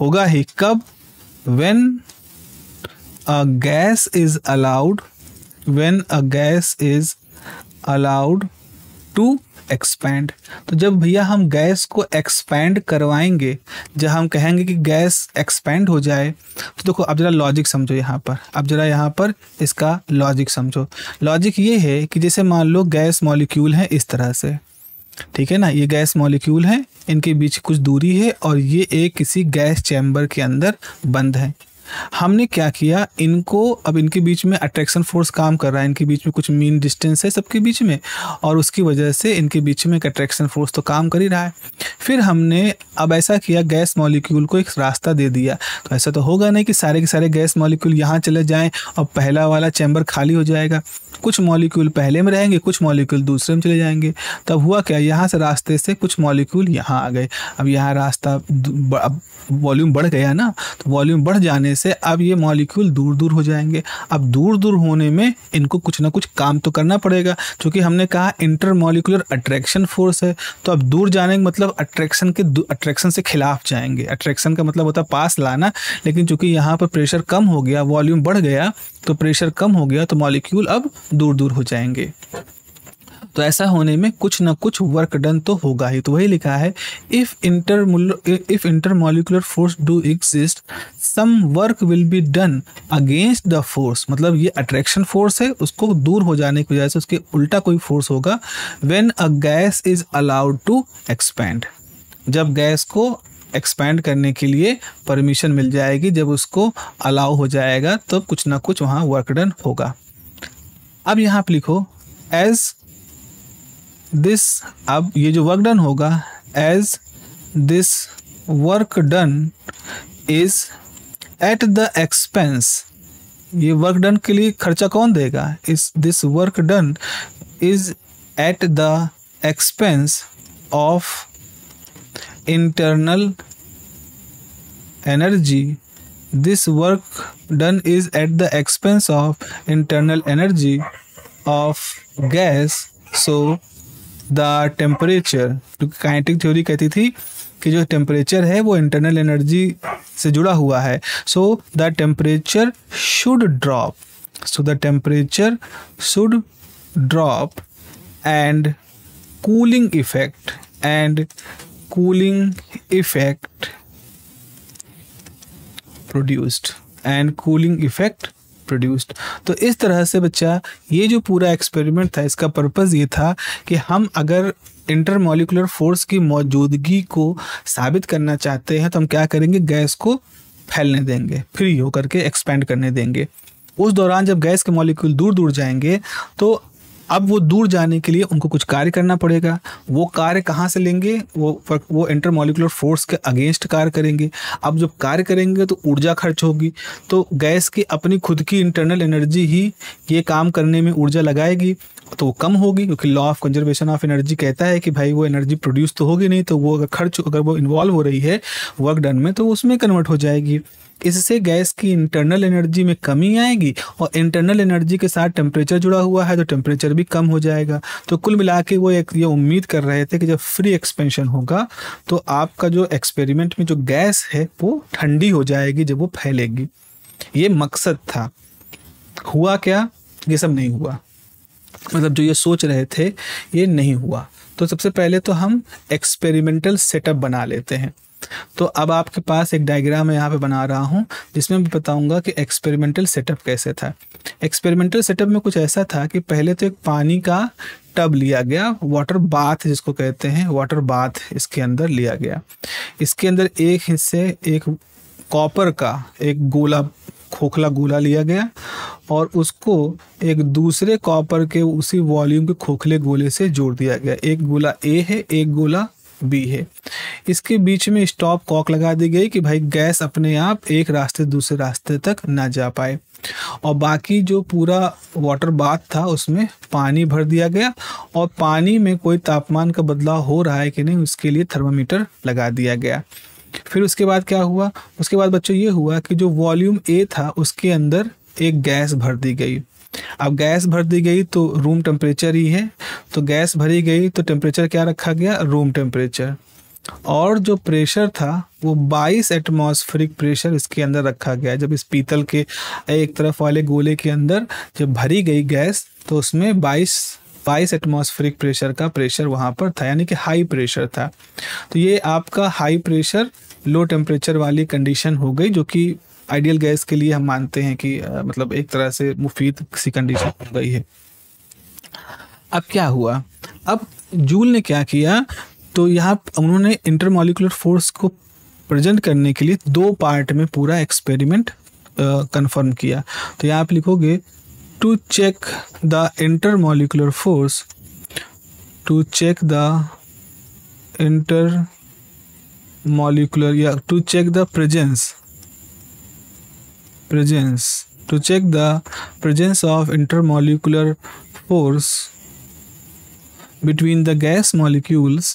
होगा ही। कब, when a gas is allowed to expand. तो जब भैया हम गैस को एक्सपैंड करवाएंगे, जब हम कहेंगे कि गैस एक्सपैंड हो जाए, तो देखो अब जरा लॉजिक समझो यहाँ पर, अब जरा यहाँ पर इसका लॉजिक समझो। लॉजिक ये है कि जैसे मान लो गैस मॉलिक्यूल है इस तरह से, ठीक है ना, ये गैस मॉलिक्यूल है, इनके बीच कुछ दूरी है और ये एक किसी गैस चैम्बर के अंदर बंद है। हमने क्या किया, इनको अब इनके बीच में अट्रैक्शन फोर्स काम कर रहा है, इनके बीच में कुछ मीन डिस्टेंस है सबके बीच में, और उसकी वजह से इनके बीच में एक अट्रैक्शन फोर्स तो काम कर ही रहा है। फिर हमने अब ऐसा किया, गैस मॉलिक्यूल को एक रास्ता दे दिया। तो ऐसा तो होगा नहीं कि सारे के सारे गैस मॉलिक्यूल यहाँ चले जाएं और पहला वाला चैम्बर खाली हो जाएगा। कुछ मॉलिक्यूल पहले में रहेंगे, कुछ मॉलिक्यूल दूसरे में चले जाएंगे। तब हुआ क्या, यहाँ से रास्ते से कुछ मॉलिक्यूल यहाँ आ गए। अब यहाँ रास्ता अब वॉल्यूम बढ़ गया ना, तो वॉल्यूम बढ़ जाने से अब ये मॉलिक्यूल दूर दूर हो जाएंगे। अब दूर दूर होने में इनको कुछ ना कुछ काम तो करना पड़ेगा, क्योंकि हमने कहा इंटरमॉलिक्यूलर अट्रैक्शन फोर्स है। तो अब दूर जाने का मतलब अट्रैक्शन से खिलाफ जाएंगे। अट्रैक्शन का मतलब होता है पास लाना, लेकिन चूंकि यहाँ पर प्रेशर कम हो गया, वॉल्यूम बढ़ गया, तो प्रेशर कम हो गया, तो मॉलिक्यूल अब दूर दूर हो जाएंगे। तो ऐसा होने में कुछ ना कुछ वर्क डन तो होगा ही। तो वही लिखा है, if intermolecular force do exist, some work will be done against the force. मतलब ये अट्रैक्शन फोर्स है, उसको दूर हो जाने की वजह से उसके उल्टा कोई फोर्स होगा। When a gas is allowed to expand, जब गैस को एक्सपैंड करने के लिए परमिशन मिल जाएगी, जब उसको अलाउ हो जाएगा, तो कुछ ना कुछ वहाँ वर्क डन होगा। अब यहाँ पे लिखो एज दिस, अब ये जो वर्क डन होगा, as this work done is at the expense, ये वर्क डन के लिए खर्चा कौन देगा, इस this work done is at the expense of internal energy, this work done is at the expense of internal energy of gas, so the temperature, क्योंकि kinetic theory कहती थी कि जो टेम्परेचर है वो इंटरनल एनर्जी से जुड़ा हुआ है। सो the temperature should drop, so the temperature should drop and cooling effect produced. तो इस तरह से बच्चा, ये जो पूरा एक्सपेरिमेंट था, इसका पर्पस ये था कि हम अगर इंटरमॉलिक्यूलर फोर्स की मौजूदगी को साबित करना चाहते हैं, तो हम क्या करेंगे, गैस को फैलने देंगे, फ्री होकर के एक्सपैंड करने देंगे। उस दौरान जब गैस के मॉलिक्यूल दूर दूर जाएंगे, तो अब वो दूर जाने के लिए उनको कुछ कार्य करना पड़ेगा। वो कार्य कहाँ से लेंगे, वो इंटरमॉलिक्यूलर फोर्स के अगेंस्ट कार्य करेंगे। अब जब कार्य करेंगे तो ऊर्जा खर्च होगी, तो गैस की अपनी खुद की इंटरनल एनर्जी ही ये काम करने में ऊर्जा लगाएगी, तो वो कम होगी, क्योंकि law of conservation of energy कहता है कि भाई वो एनर्जी प्रोड्यूस तो होगी नहीं, तो वो अगर वो इन्वॉल्व हो रही है वर्क डन में, तो उसमें कन्वर्ट हो जाएगी। इससे गैस की इंटरनल एनर्जी में कमी आएगी, और इंटरनल एनर्जी के साथ टेम्परेचर जुड़ा हुआ है, तो टेम्परेचर भी कम हो जाएगा। तो कुल मिला के वो ये उम्मीद कर रहे थे कि जब फ्री एक्सपेंशन होगा, तो आपका जो एक्सपेरिमेंट में जो गैस है वो ठंडी हो जाएगी जब वो फैलेगी। ये मकसद था। हुआ क्या, ये सब नहीं हुआ, मतलब जो ये सोच रहे थे ये नहीं हुआ। तो सबसे पहले तो हम एक्सपेरिमेंटल सेटअप बना लेते हैं। तो अब आपके पास एक डायग्राम मैं यहाँ पे बना रहा हूँ, जिसमें मैं बताऊंगा कि एक्सपेरिमेंटल सेटअप कैसे था। एक्सपेरिमेंटल सेटअप में कुछ ऐसा था कि पहले तो एक पानी का टब लिया गया, वाटर बाथ जिसको कहते हैं, वाटर बाथ इसके अंदर लिया गया। इसके अंदर एक हिस्से एक कॉपर का एक गोला, खोखला गोला लिया गया, और उसको एक दूसरे कॉपर के उसी वॉल्यूम के खोखले गोले से जोड़ दिया गया। एक गोला ए है, एक गोला बी है। इसके बीच में स्टॉप कॉक लगा दी गई कि भाई गैस अपने आप एक रास्ते दूसरे रास्ते तक ना जा पाए, और बाकी जो पूरा वाटर बाथ था उसमें पानी भर दिया गया, और पानी में कोई तापमान का बदलाव हो रहा है कि नहीं उसके लिए थर्मामीटर लगा दिया गया। फिर उसके बाद क्या हुआ, उसके बाद बच्चों ये हुआ कि जो वॉल्यूम ए था उसके अंदर एक गैस भर दी गई। अब गैस भर दी गई तो रूम टेम्परेचर ही है, तो गैस भरी गई तो टेम्परेचर क्या रखा गया, रूम टेम्परेचर। और जो प्रेशर था वो 22 एटमॉस्फेरिक प्रेशर इसके अंदर रखा गया। जब इस पीतल के एक तरफ वाले गोले के अंदर जब भरी गई गैस, तो उसमें 22 एटमॉस्फेरिक प्रेशर का प्रेशर वहाँ पर था, यानी कि हाई प्रेशर था। तो ये आपका हाई प्रेशर लो टेम्परेचर वाली कंडीशन हो गई, जो कि आइडियल गैस के लिए हम मानते हैं कि मतलब एक तरह से मुफीद सी कंडीशन हो गई है। अब क्या हुआ, अब जूल ने क्या किया, तो यहाँ उन्होंने इंटरमॉलिक्यूलर फोर्स को प्रेजेंट करने के लिए 2 पार्ट में पूरा एक्सपेरिमेंट कंफर्म किया। तो यहाँ पे लिखोगे to check the intermolecular force, to check the intermolecular या to check the presence to check the presence of intermolecular force between the gas molecules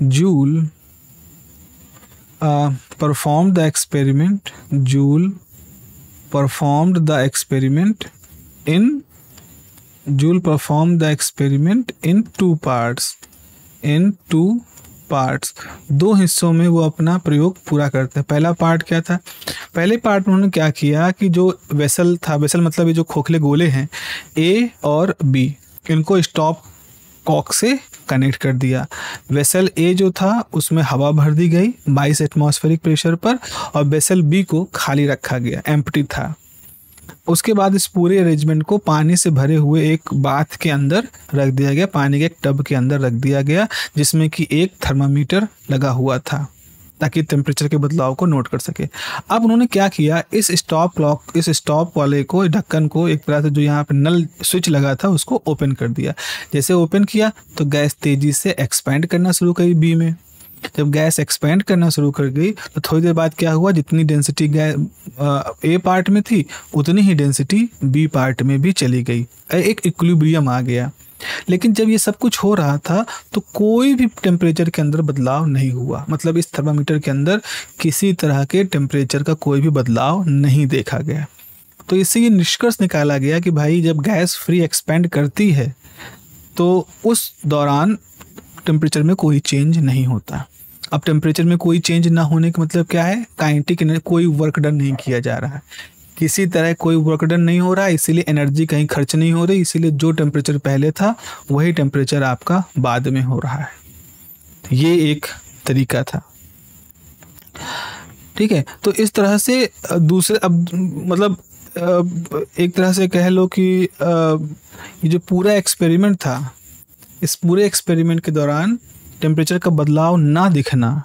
Joule performed the experiment in two parts, दो हिस्सों में वो अपना प्रयोग पूरा करते हैं। पहला पार्ट क्या था? पहले पार्ट में उन्होंने क्या किया कि जो वेसल था, वेसल मतलब ये जो खोखले गोले हैं ए और बी, इनको स्टॉप कॉक से कनेक्ट कर दिया। वेसल ए जो था उसमें हवा भर दी गई 22 एटमॉस्फेरिक प्रेशर पर, और वेसल बी को खाली रखा गया, एम्प्टी था। उसके बाद इस पूरे अरेंजमेंट को पानी से भरे हुए एक बाथ के अंदर रख दिया गया, पानी के एक टब के अंदर रख दिया गया, जिसमें कि एक थर्मामीटर लगा हुआ था ताकि टेम्परेचर के बदलाव को नोट कर सके। अब उन्होंने क्या किया, इस स्टॉप वाले को, ढक्कन को एक तरह से जो यहाँ पे नल स्विच लगा था उसको ओपन कर दिया। जैसे ओपन किया तो गैस तेजी से एक्सपैंड करना शुरू करी बी में। जब गैस एक्सपेंड करना शुरू कर गई तो थोड़ी देर बाद क्या हुआ, जितनी डेंसिटी ए पार्ट में थी उतनी ही डेंसिटी बी पार्ट में भी चली गई, एक इक्विलिब्रियम आ गया। लेकिन जब ये सब कुछ हो रहा था तो कोई भी टेम्परेचर के अंदर बदलाव नहीं हुआ, मतलब इस थर्मामीटर के अंदर किसी तरह के टेम्परेचर का कोई भी बदलाव नहीं देखा गया। तो इससे ये निष्कर्ष निकाला गया कि भाई जब गैस फ्री एक्सपेंड करती है तो उस दौरान टेम्परेचर में कोई चेंज नहीं होता। अब टेम्परेचर में कोई चेंज ना होने का मतलब क्या है, काइनेटिक एनर्जी, कोई वर्क डन नहीं किया जा रहा है, किसी तरह कोई वर्क डन नहीं हो रहा है, इसीलिए एनर्जी कहीं खर्च नहीं हो रही, इसीलिए जो टेम्परेचर पहले था वही टेम्परेचर आपका बाद में हो रहा है। ये एक तरीका था, ठीक है। तो इस तरह से दूसरे, अब मतलब एक तरह से कह लो कि ये जो पूरा एक्सपेरिमेंट था, इस पूरे एक्सपेरिमेंट के दौरान टेम्परेचर का बदलाव ना दिखना,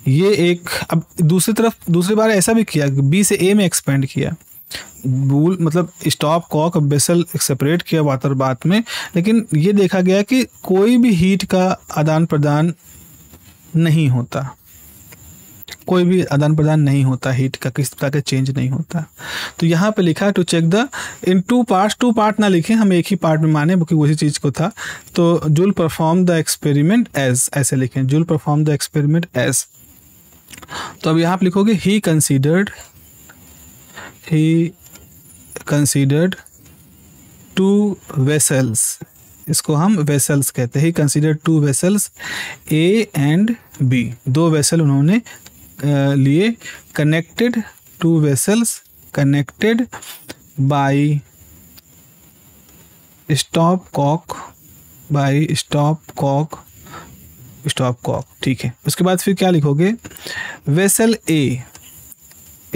ये एक, अब दूसरी बार ऐसा भी किया कि बी से ए में एक्सपेंड किया, मतलब स्टॉप कॉक बेसल सेपरेट किया वाटर बाथ में, लेकिन ये देखा गया कि कोई भी हीट का आदान प्रदान नहीं होता, कोई भी आदान प्रदान नहीं होता, हीट का किस तरह का चेंज नहीं होता। तो यहाँ पे लिखा to check the in two part ना लिखें, हम एक ही पार्ट में माने क्योंकि उसी चीज़ को था। तो Joule perform the experiment as, ऐसे लिखें, Joule perform the experiment as. तो अब यहाँ पे लिखोगे ही कंसीडर्ड टू वेसल्स, इसको हम वेसल्स कहते हैं। He considered two vessels A and B, दो वेसल उन्होंने लिए, connected two vessels connected by stopcock, ठीक है। उसके बाद फिर क्या लिखोगे, vessel A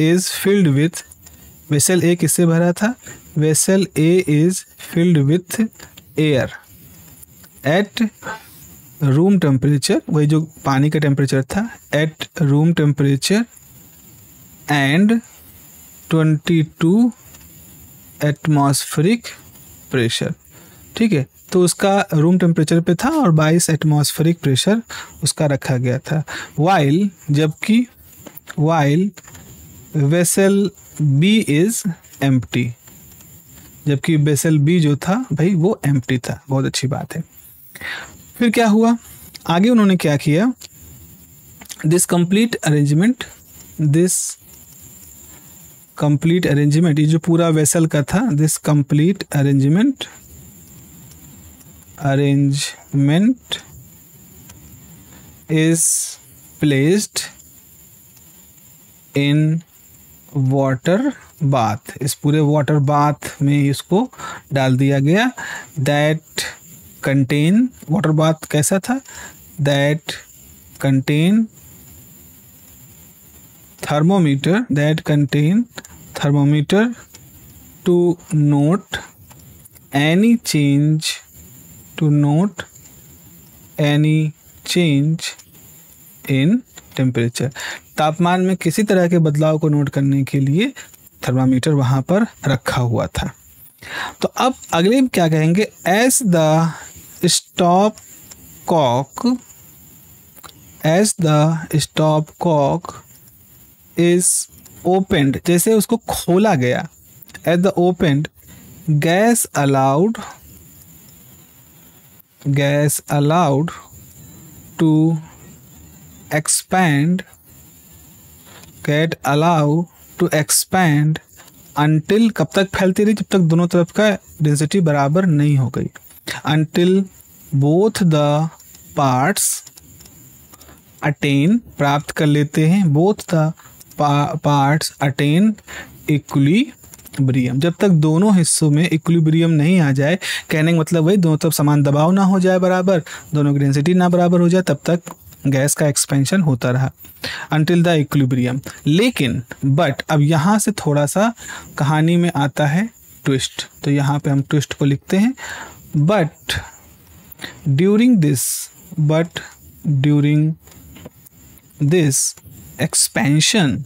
is filled with, vessel A किससे भरा था, vessel A is filled with air at room temperature, वही जो पानी का टेम्परेचर था, at room temperature and 22 atmospheric pressure, ठीक है। तो उसका रूम टेम्परेचर पे था और 22 एटमॉस्फेरिक प्रेशर उसका रखा गया था। While vessel B is empty, जबकि वेसल बी जो था भाई वो एम्प्टी था। बहुत अच्छी बात है। फिर क्या हुआ आगे, उन्होंने क्या किया, दिस कंप्लीट अरेंजमेंट, ये जो पूरा वेसल का था, this complete arrangement is placed in water bath, इस पूरे वाटर बाथ में इसको डाल दिया गया। दैट कंटेन, वाटर बाथ कैसा था, that contain thermometer to note any any change in temperature, तापमान में किसी तरह के बदलाव को नोट करने के लिए थर्मामीटर वहाँ पर रखा हुआ था। तो अब अगले में क्या कहेंगे, as the stopcock is opened, जैसे उसको खोला गया, at the opened gas allowed to expand until, कब तक फैलती रही, जब तक दोनों तरफ का डेंसिटी बराबर नहीं हो गई, until both the parts attain, प्राप्त कर लेते हैं, both the parts attain equilibrium, जब तक दोनों हिस्सों में इक्विलिब्रियम नहीं आ जाए, कहने का मतलब वही दोनों तरफ समान दबाव ना हो जाए बराबर, दोनों की डेंसिटी ना बराबर हो जाए, तब तक गैस का एक्सपेंशन होता रहा अंटिल द इक्विलिब्रियम। लेकिन बट अब यहाँ से थोड़ा सा कहानी में आता है ट्विस्ट, तो यहाँ पे हम ट्विस्ट को लिखते हैं, but during this expansion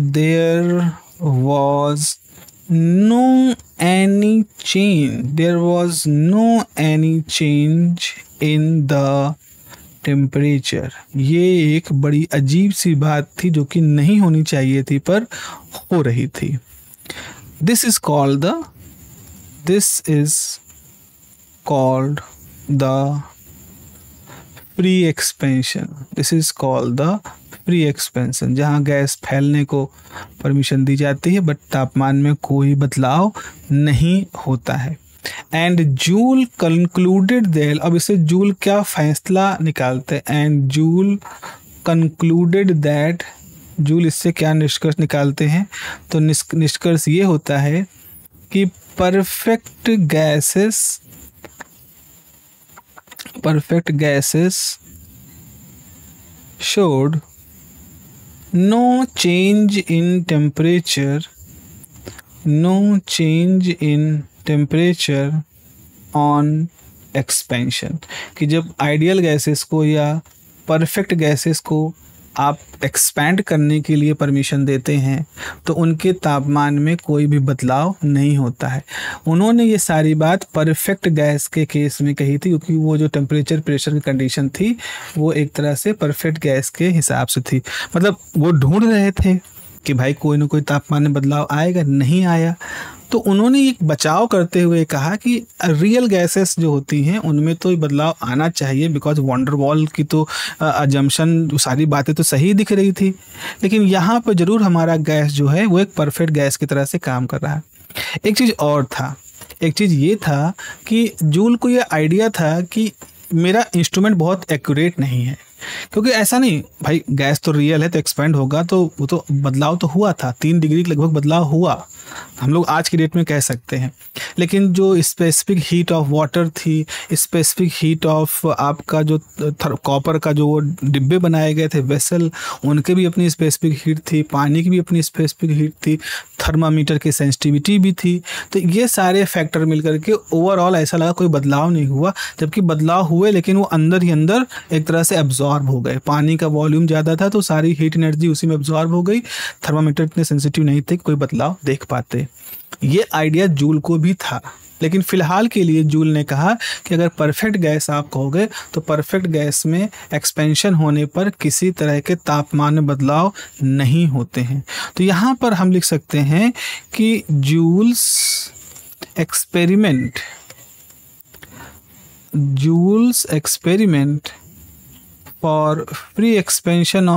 there was no any change in the temperature। ये एक बड़ी अजीब सी बात थी जो कि नहीं होनी चाहिए थी पर हो रही थी। This is called the free expansion, जहाँ गैस फैलने को परमिशन दी जाती है बट तापमान में कोई बदलाव नहीं होता है। एंड जूल कंक्लूडेड दैट, अब इसे जूल क्या फैसला निकालते हैं, and joule concluded that, joule इससे क्या निष्कर्ष निकालते हैं, तो निष्कर्ष ये होता है कि perfect gases showed no change in temperature on expansion, कि जब आइडियल गैसेस को या परफेक्ट गैसेस को आप एक्सपैंड करने के लिए परमिशन देते हैं तो उनके तापमान में कोई भी बदलाव नहीं होता है। उन्होंने ये सारी बात परफेक्ट गैस के केस में कही थी, क्योंकि वो जो टेम्परेचर प्रेशर की कंडीशन थी वो एक तरह से परफेक्ट गैस के हिसाब से थी। मतलब वो ढूंढ रहे थे कि भाई कोई ना कोई तापमान में बदलाव आएगा, नहीं आया, तो उन्होंने एक बचाव करते हुए कहा कि रियल गैसेस जो होती हैं उनमें तो बदलाव आना चाहिए, बिकॉज वंडर वॉल की तो अजम्पशन सारी बातें तो सही दिख रही थी, लेकिन यहाँ पर ज़रूर हमारा गैस जो है वो एक परफेक्ट गैस की तरह से काम कर रहा है। एक चीज़ ये था कि जूल को ये आइडिया था कि मेरा इंस्ट्रूमेंट बहुत एक्यूरेट नहीं है, क्योंकि ऐसा नहीं भाई गैस तो रियल है तो एक्सपेंड होगा, तो वो तो बदलाव तो हुआ था, 3 डिग्री लगभग बदलाव हुआ, हम लोग आज की डेट में कह सकते हैं। लेकिन जो स्पेसिफिक हीट ऑफ वाटर थी, स्पेसिफिक हीट ऑफ आपका जो कॉपर का जो वो डिब्बे बनाए गए थे वेसल, उनके भी अपनी स्पेसिफिक हीट थी, पानी की भी अपनी स्पेसिफिक हीट थी, थर्मामीटर की सेंसिटिविटी भी थी, तो ये सारे फैक्टर मिलकर के ओवरऑल ऐसा लगा कोई बदलाव नहीं हुआ, जबकि बदलाव हुए लेकिन वो अंदर ही अंदर एक तरह से एब्जॉर्ब हो गए। पानी का वॉल्यूम ज़्यादा था तो सारी हीट एनर्जी उसी में एब्जॉर्ब हो गई, थर्मामीटर इतने सेंसिटिव नहीं थे कोई बदलाव देख पाते। ये आइडिया जूल को भी था, लेकिन फिलहाल के लिए जूल ने कहा कि अगर परफेक्ट गैस आप कहोगे तो परफेक्ट गैस में एक्सपेंशन होने पर किसी तरह के तापमान में बदलाव नहीं होते हैं। तो यहाँ पर हम लिख सकते हैं कि Joule's experiment for free expansion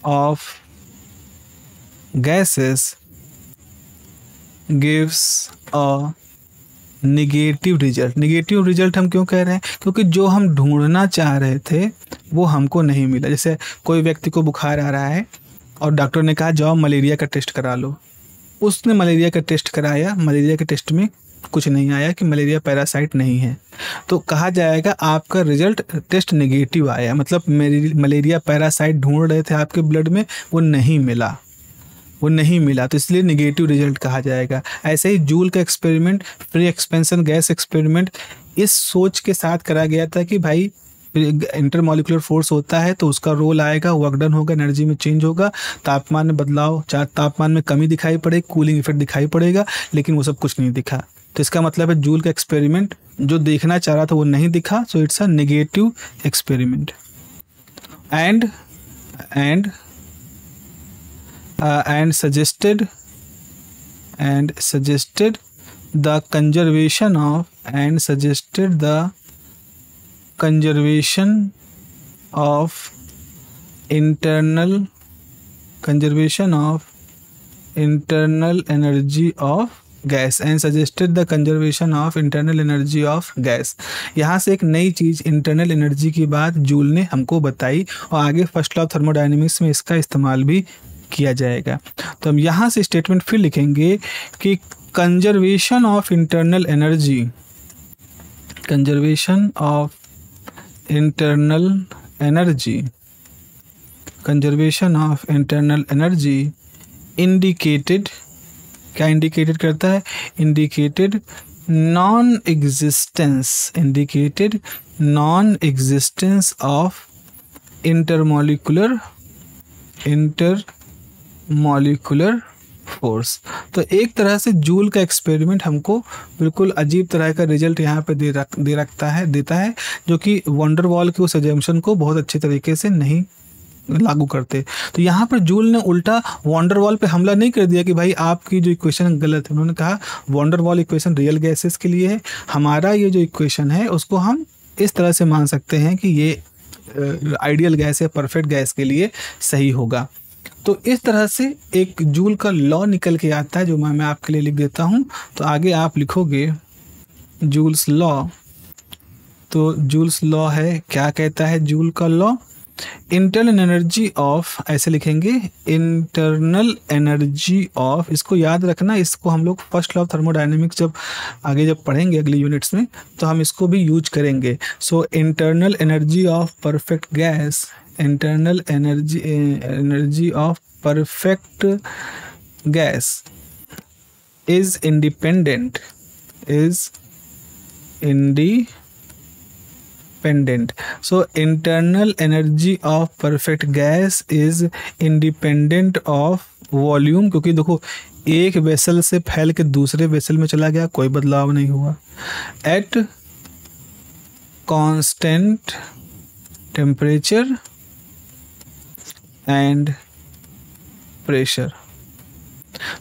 of gases gives a negative result हम क्यों कह रहे हैं, क्योंकि जो हम ढूंढना चाह रहे थे वो हमको नहीं मिला। जैसे कोई व्यक्ति को बुखार आ रहा है और डॉक्टर ने कहा जाओ मलेरिया का टेस्ट करा लो, उसने मलेरिया का टेस्ट कराया, मलेरिया के टेस्ट में कुछ नहीं आया कि मलेरिया पैरासाइट नहीं है, तो कहा जाएगा आपका रिजल्ट टेस्ट नेगेटिव आया, मतलब मलेरिया पैरासाइट ढूंढ रहे थे आपके ब्लड में वो नहीं मिला। वो नहीं मिला, तो इसलिए नेगेटिव रिजल्ट कहा जाएगा। ऐसे ही जूल का experiment, free expansion gas experiment, इस सोच के साथ करा गया था कि भाई इंटरमॉलिक्यूलर फोर्स होता है तो उसका रोल आएगा, वर्क डन होगा, एनर्जी में चेंज होगा, तापमान में बदलाव, तापमान में कमी दिखाई पड़ेगी, कूलिंग इफेक्ट दिखाई पड़ेगा, लेकिन वो सब कुछ नहीं दिखा। तो इसका मतलब है जूल का एक्सपेरिमेंट जो देखना चाह रहा था वो नहीं दिखा, so it's a negative experiment. and suggested the conservation of internal energy of gas यहाँ से एक नई चीज़ इंटरनल एनर्जी की बात जूल ने हमको बताई और आगे फर्स्ट लॉ ऑफ थर्मोडायनेमिक्स में इसका इस्तेमाल भी किया जाएगा। तो हम यहाँ से स्टेटमेंट फिर लिखेंगे कि conservation of internal energy indicated, क्या इंडिकेटेड करता है? Indicated non existence of intermolecular force. तो एक तरह से जूल का एक्सपेरिमेंट हमको बिल्कुल अजीब तरह का रिजल्ट यहाँ पे देता है, जो कि वंडर वॉल के उस अजम्पशन को बहुत अच्छे तरीके से नहीं लागू करते। तो यहाँ पर जूल ने उल्टा वंडर वॉल पे हमला नहीं कर दिया कि भाई आपकी जो इक्वेशन गलत है। उन्होंने कहा wonder wall equation real gases के लिए है, हमारा ये जो इक्वेशन है उसको हम इस तरह से मान सकते हैं कि ये आइडियल गैस है, परफेक्ट गैस के लिए सही होगा। तो इस तरह से एक जूल का लॉ निकल के आता है, जो मैं आपके लिए लिख देता हूँ। तो आगे आप लिखोगे जूल्स लॉ। तो जूल्स लॉ है, क्या कहता है जूल का लॉ? इंटरनल एनर्जी ऑफ, ऐसे लिखेंगे इंटरनल एनर्जी ऑफ, इसको याद रखना, इसको हम लोग फर्स्ट लॉ ऑफ थर्मोडायनेमिक्स जब पढ़ेंगे अगली यूनिट्स में तो हम इसको भी यूज करेंगे। So internal energy of perfect gas, internal energy of perfect gas is independent so internal energy of perfect gas is independent of volume, क्योंकि देखो एक वेसल से फैल के दूसरे वेसल में चला गया, कोई बदलाव नहीं हुआ, at constant temperature and pressure।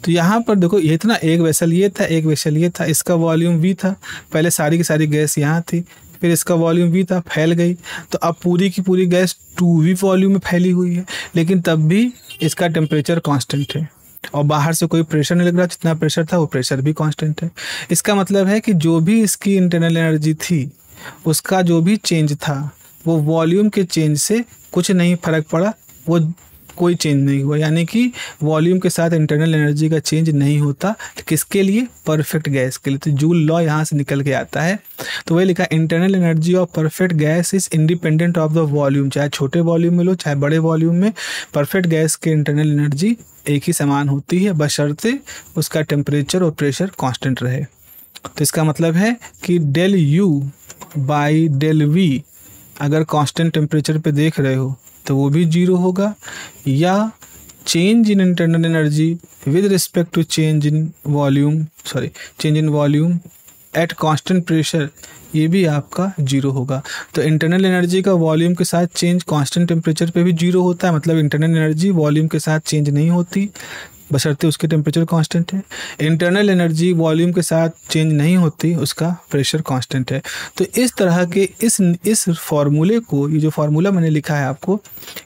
तो यहाँ पर देखो ये था ना, एक वेसल ये था, एक वेसल ये था, इसका वॉल्यूम V था, पहले सारी की सारी गैस यहाँ थी, फिर इसका वॉल्यूम V था, फैल गई, तो अब पूरी की पूरी गैस 2V वॉल्यूम में फैली हुई है, लेकिन तब भी इसका टेम्परेचर कांस्टेंट है और बाहर से कोई प्रेशर नहीं लग रहा, जितना प्रेशर था वो प्रेशर भी कांस्टेंट है। इसका मतलब है कि जो भी इसकी इंटरनल एनर्जी थी उसका जो भी चेंज था वो वॉल्यूम के चेंज से कुछ नहीं फर्क पड़ा, वो कोई चेंज नहीं हुआ, यानी कि वॉल्यूम के साथ इंटरनल एनर्जी का चेंज नहीं होता। किसके लिए? परफेक्ट गैस के लिए। तो जूल लॉ यहाँ से निकल के आता है। तो वही लिखा, internal energy of perfect gas is independent of the volume, चाहे छोटे वॉल्यूम में लो चाहे बड़े वॉल्यूम में, परफेक्ट गैस के इंटरनल एनर्जी एक ही समान होती है, बशर्ते उसका टेम्परेचर और प्रेशर कॉन्स्टेंट रहे। तो इसका मतलब है कि del U by del V अगर कांस्टेंट टेम्परेचर पे देख रहे हो तो वो भी 0 होगा, या change in internal energy with respect to change in volume at constant pressure, ये भी आपका 0 होगा। तो इंटरनल एनर्जी का वॉल्यूम के साथ चेंज कांस्टेंट टेम्परेचर पे भी 0 होता है, मतलब इंटरनल एनर्जी वॉल्यूम के साथ चेंज नहीं होती बशर्ते उसके टेम्परेचर कांस्टेंट है। इंटरनल एनर्जी वॉल्यूम के साथ चेंज नहीं होती, उसका प्रेशर कांस्टेंट है। तो इस तरह के इस फार्मूले को, ये जो फार्मूला मैंने लिखा है आपको,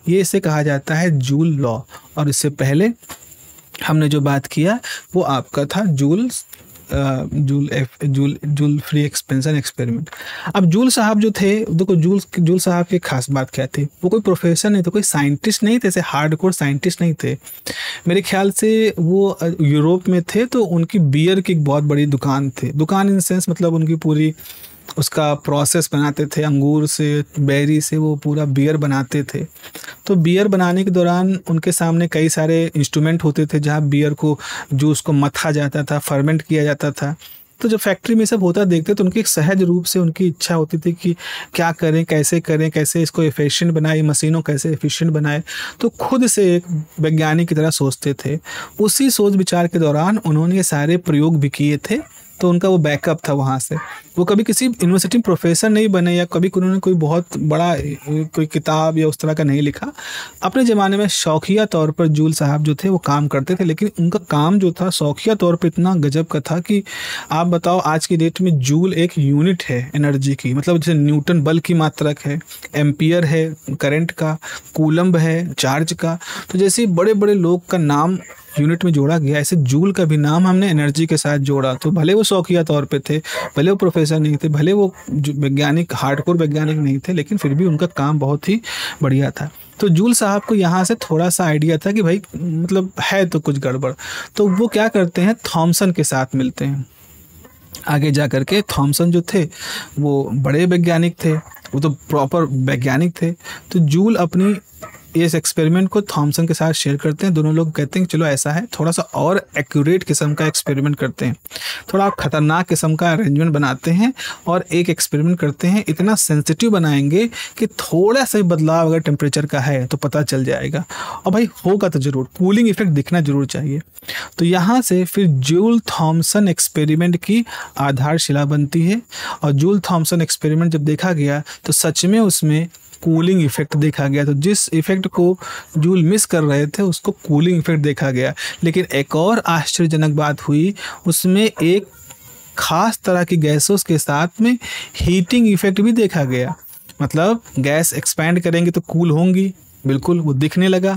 ये इसे कहा जाता है जूल लॉ। और इससे पहले हमने जो बात किया वो आपका था जूल फ्री एक्सपेंशन एक्सपेरिमेंट। अब जूल साहब जो थे, देखो जूल साहब की खास बात क्या थी, वो कोई प्रोफेसर नहीं थे, कोई साइंटिस्ट नहीं थे, ऐसे हार्डकोर साइंटिस्ट नहीं थे। मेरे ख्याल से वो यूरोप में थे, तो उनकी बियर की एक बहुत बड़ी दुकान थी। दुकान इन सेंस मतलब उनकी पूरी उसका प्रोसेस बनाते थे, अंगूर से बेरी से वो पूरा बियर बनाते थे। तो बियर बनाने के दौरान उनके सामने कई सारे इंस्ट्रूमेंट होते थे जहाँ बियर को जूस को मथा जाता था, फर्मेंट किया जाता था। तो जब फैक्ट्री में सब होता देखते तो उनकी एक सहज रूप से उनकी इच्छा होती थी कि क्या करें, कैसे इसको एफिशिएंट बनाए, मशीनों कैसे एफिशिएंट बनाए। तो खुद से एक वैज्ञानिक की तरह सोचते थे। उसी सोच विचार के दौरान उन्होंने ये सारे प्रयोग भी किए थे। तो उनका वो बैकअप था वहाँ से। वो कभी किसी यूनिवर्सिटी में प्रोफेसर नहीं बने या कभी उन्होंने कोई बहुत बड़ा कोई किताब या उस तरह का नहीं लिखा। अपने ज़माने में शौकिया तौर पर जूल साहब जो थे वो काम करते थे, लेकिन उनका काम जो था शौकिया तौर पर इतना गजब का था कि आप बताओ आज की डेट में जूल एक यूनिट है एनर्जी की। मतलब जैसे न्यूटन बल की मात्रक है, एम्पियर है करंट का, कूलम्ब है चार्ज का। तो जैसे बड़े बड़े लोग का नाम यूनिट में जोड़ा गया, ऐसे जूल का भी नाम हमने एनर्जी के साथ जोड़ा। तो भले वो शौकिया तौर पे थे, भले वो प्रोफेसर नहीं थे, भले वो वैज्ञानिक हार्डकोर वैज्ञानिक नहीं थे, लेकिन फिर भी उनका काम बहुत ही बढ़िया था। तो जूल साहब को यहाँ से थोड़ा सा आइडिया था कि भाई मतलब है तो कुछ गड़बड़। तो वो क्या करते हैं, थॉमसन के साथ मिलते हैं। आगे जा करके थॉमसन जो थे वो बड़े वैज्ञानिक थे, वो तो प्रॉपर वैज्ञानिक थे। तो जूल अपनी इस एक्सपेरिमेंट को थॉमसन के साथ शेयर करते हैं। दोनों लोग कहते हैं चलो ऐसा है, थोड़ा सा और एक्यूरेट किस्म का एक्सपेरिमेंट करते हैं, थोड़ा खतरनाक किस्म का अरेंजमेंट बनाते हैं और एक एक्सपेरिमेंट करते हैं। इतना सेंसिटिव बनाएंगे कि थोड़ा सा बदलाव अगर टेम्परेचर का है तो पता चल जाएगा, और भाई होगा तो ज़रूर, कूलिंग इफेक्ट दिखना जरूर चाहिए। तो यहाँ से फिर जूल थॉमसन एक्सपेरिमेंट की आधारशिला बनती है। और जूल थॉमसन एक्सपेरिमेंट जब देखा गया तो सच में उसमें कूलिंग इफेक्ट देखा गया। तो जिस इफेक्ट को जूल मिस कर रहे थे उसको कूलिंग इफेक्ट देखा गया। लेकिन एक और आश्चर्यजनक बात हुई, उसमें एक खास तरह की गैसों के साथ में हीटिंग इफेक्ट भी देखा गया। मतलब गैस एक्सपैंड करेंगे तो कूल होंगी, बिल्कुल वो दिखने लगा,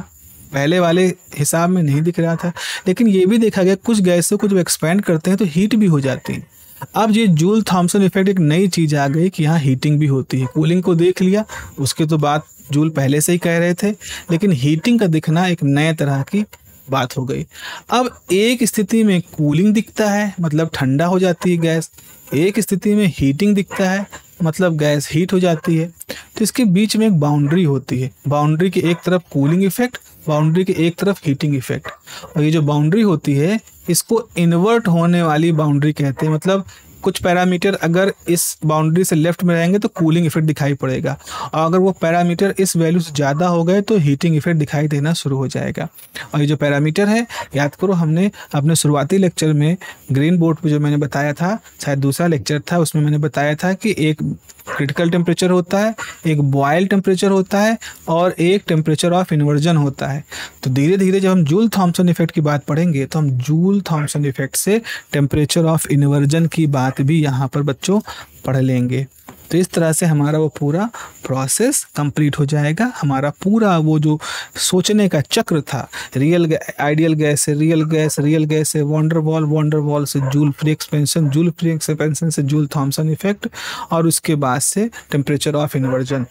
पहले वाले हिसाब में नहीं दिख रहा था। लेकिन ये भी देखा गया कुछ गैसों को जब एक्सपैंड करते हैं तो हीट भी हो जाती है। अब ये जूल थॉमसन इफेक्ट एक नई चीज़ आ गई कि यहाँ हीटिंग भी होती है। कूलिंग को देख लिया, उसके तो बात जूल पहले से ही कह रहे थे, लेकिन हीटिंग का दिखना एक नए तरह की बात हो गई। अब एक स्थिति में कूलिंग दिखता है मतलब ठंडा हो जाती है गैस, एक स्थिति में हीटिंग दिखता है मतलब गैस हीट हो जाती है। तो इसके बीच में एक बाउंड्री होती है, बाउंड्री के एक तरफ कूलिंग इफेक्ट, बाउंड्री के एक तरफ हीटिंग इफेक्ट। और ये जो बाउंड्री होती है इसको इन्वर्ट होने वाली बाउंड्री कहते हैं। मतलब कुछ पैरामीटर अगर इस बाउंड्री से लेफ्ट में रहेंगे तो कूलिंग इफेक्ट दिखाई पड़ेगा, और अगर वो पैरामीटर इस वैल्यू से ज़्यादा हो गए तो हीटिंग इफेक्ट दिखाई देना शुरू हो जाएगा। और ये जो पैरामीटर है, याद करो हमने अपने शुरुआती लेक्चर में ग्रीन बोर्ड पे जो मैंने बताया था, शायद दूसरा लेक्चर था, उसमें मैंने बताया था कि एक क्रिटिकल टेम्परेचर होता है, एक बॉयल टेम्परेचर होता है और एक टेम्परेचर ऑफ इन्वर्जन होता है। तो धीरे धीरे जब हम जूल थॉमसन इफेक्ट की बात पढ़ेंगे तो हम जूल थॉमसन इफेक्ट से टेम्परेचर ऑफ इन्वर्जन की बात भी यहाँ पर बच्चों पढ़ लेंगे। तो इस तरह से हमारा वो पूरा प्रोसेस कंप्लीट हो जाएगा। हमारा पूरा वो जो सोचने का चक्र था, आइडियल गैस से रियल गैस से वॉन्डर वॉल से joule free expansion, joule free expansion से जूल थॉमसन इफेक्ट, और उसके बाद से टेम्परेचर ऑफ इन्वर्जन,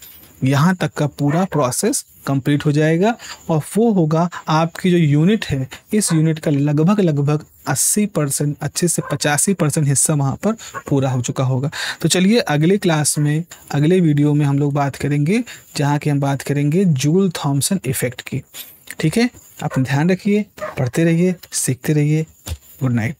यहाँ तक का पूरा प्रोसेस कंप्लीट हो जाएगा। और वो होगा आपकी जो यूनिट है, इस यूनिट का लगभग 80% अच्छे से 85% हिस्सा वहाँ पर पूरा हो चुका होगा। तो चलिए अगले क्लास में, अगले वीडियो में हम लोग बात करेंगे, जहाँ की हम बात करेंगे जूल थॉमसन इफेक्ट की। ठीक है, आप ध्यान रखिए, पढ़ते रहिए, सीखते रहिए। Good night.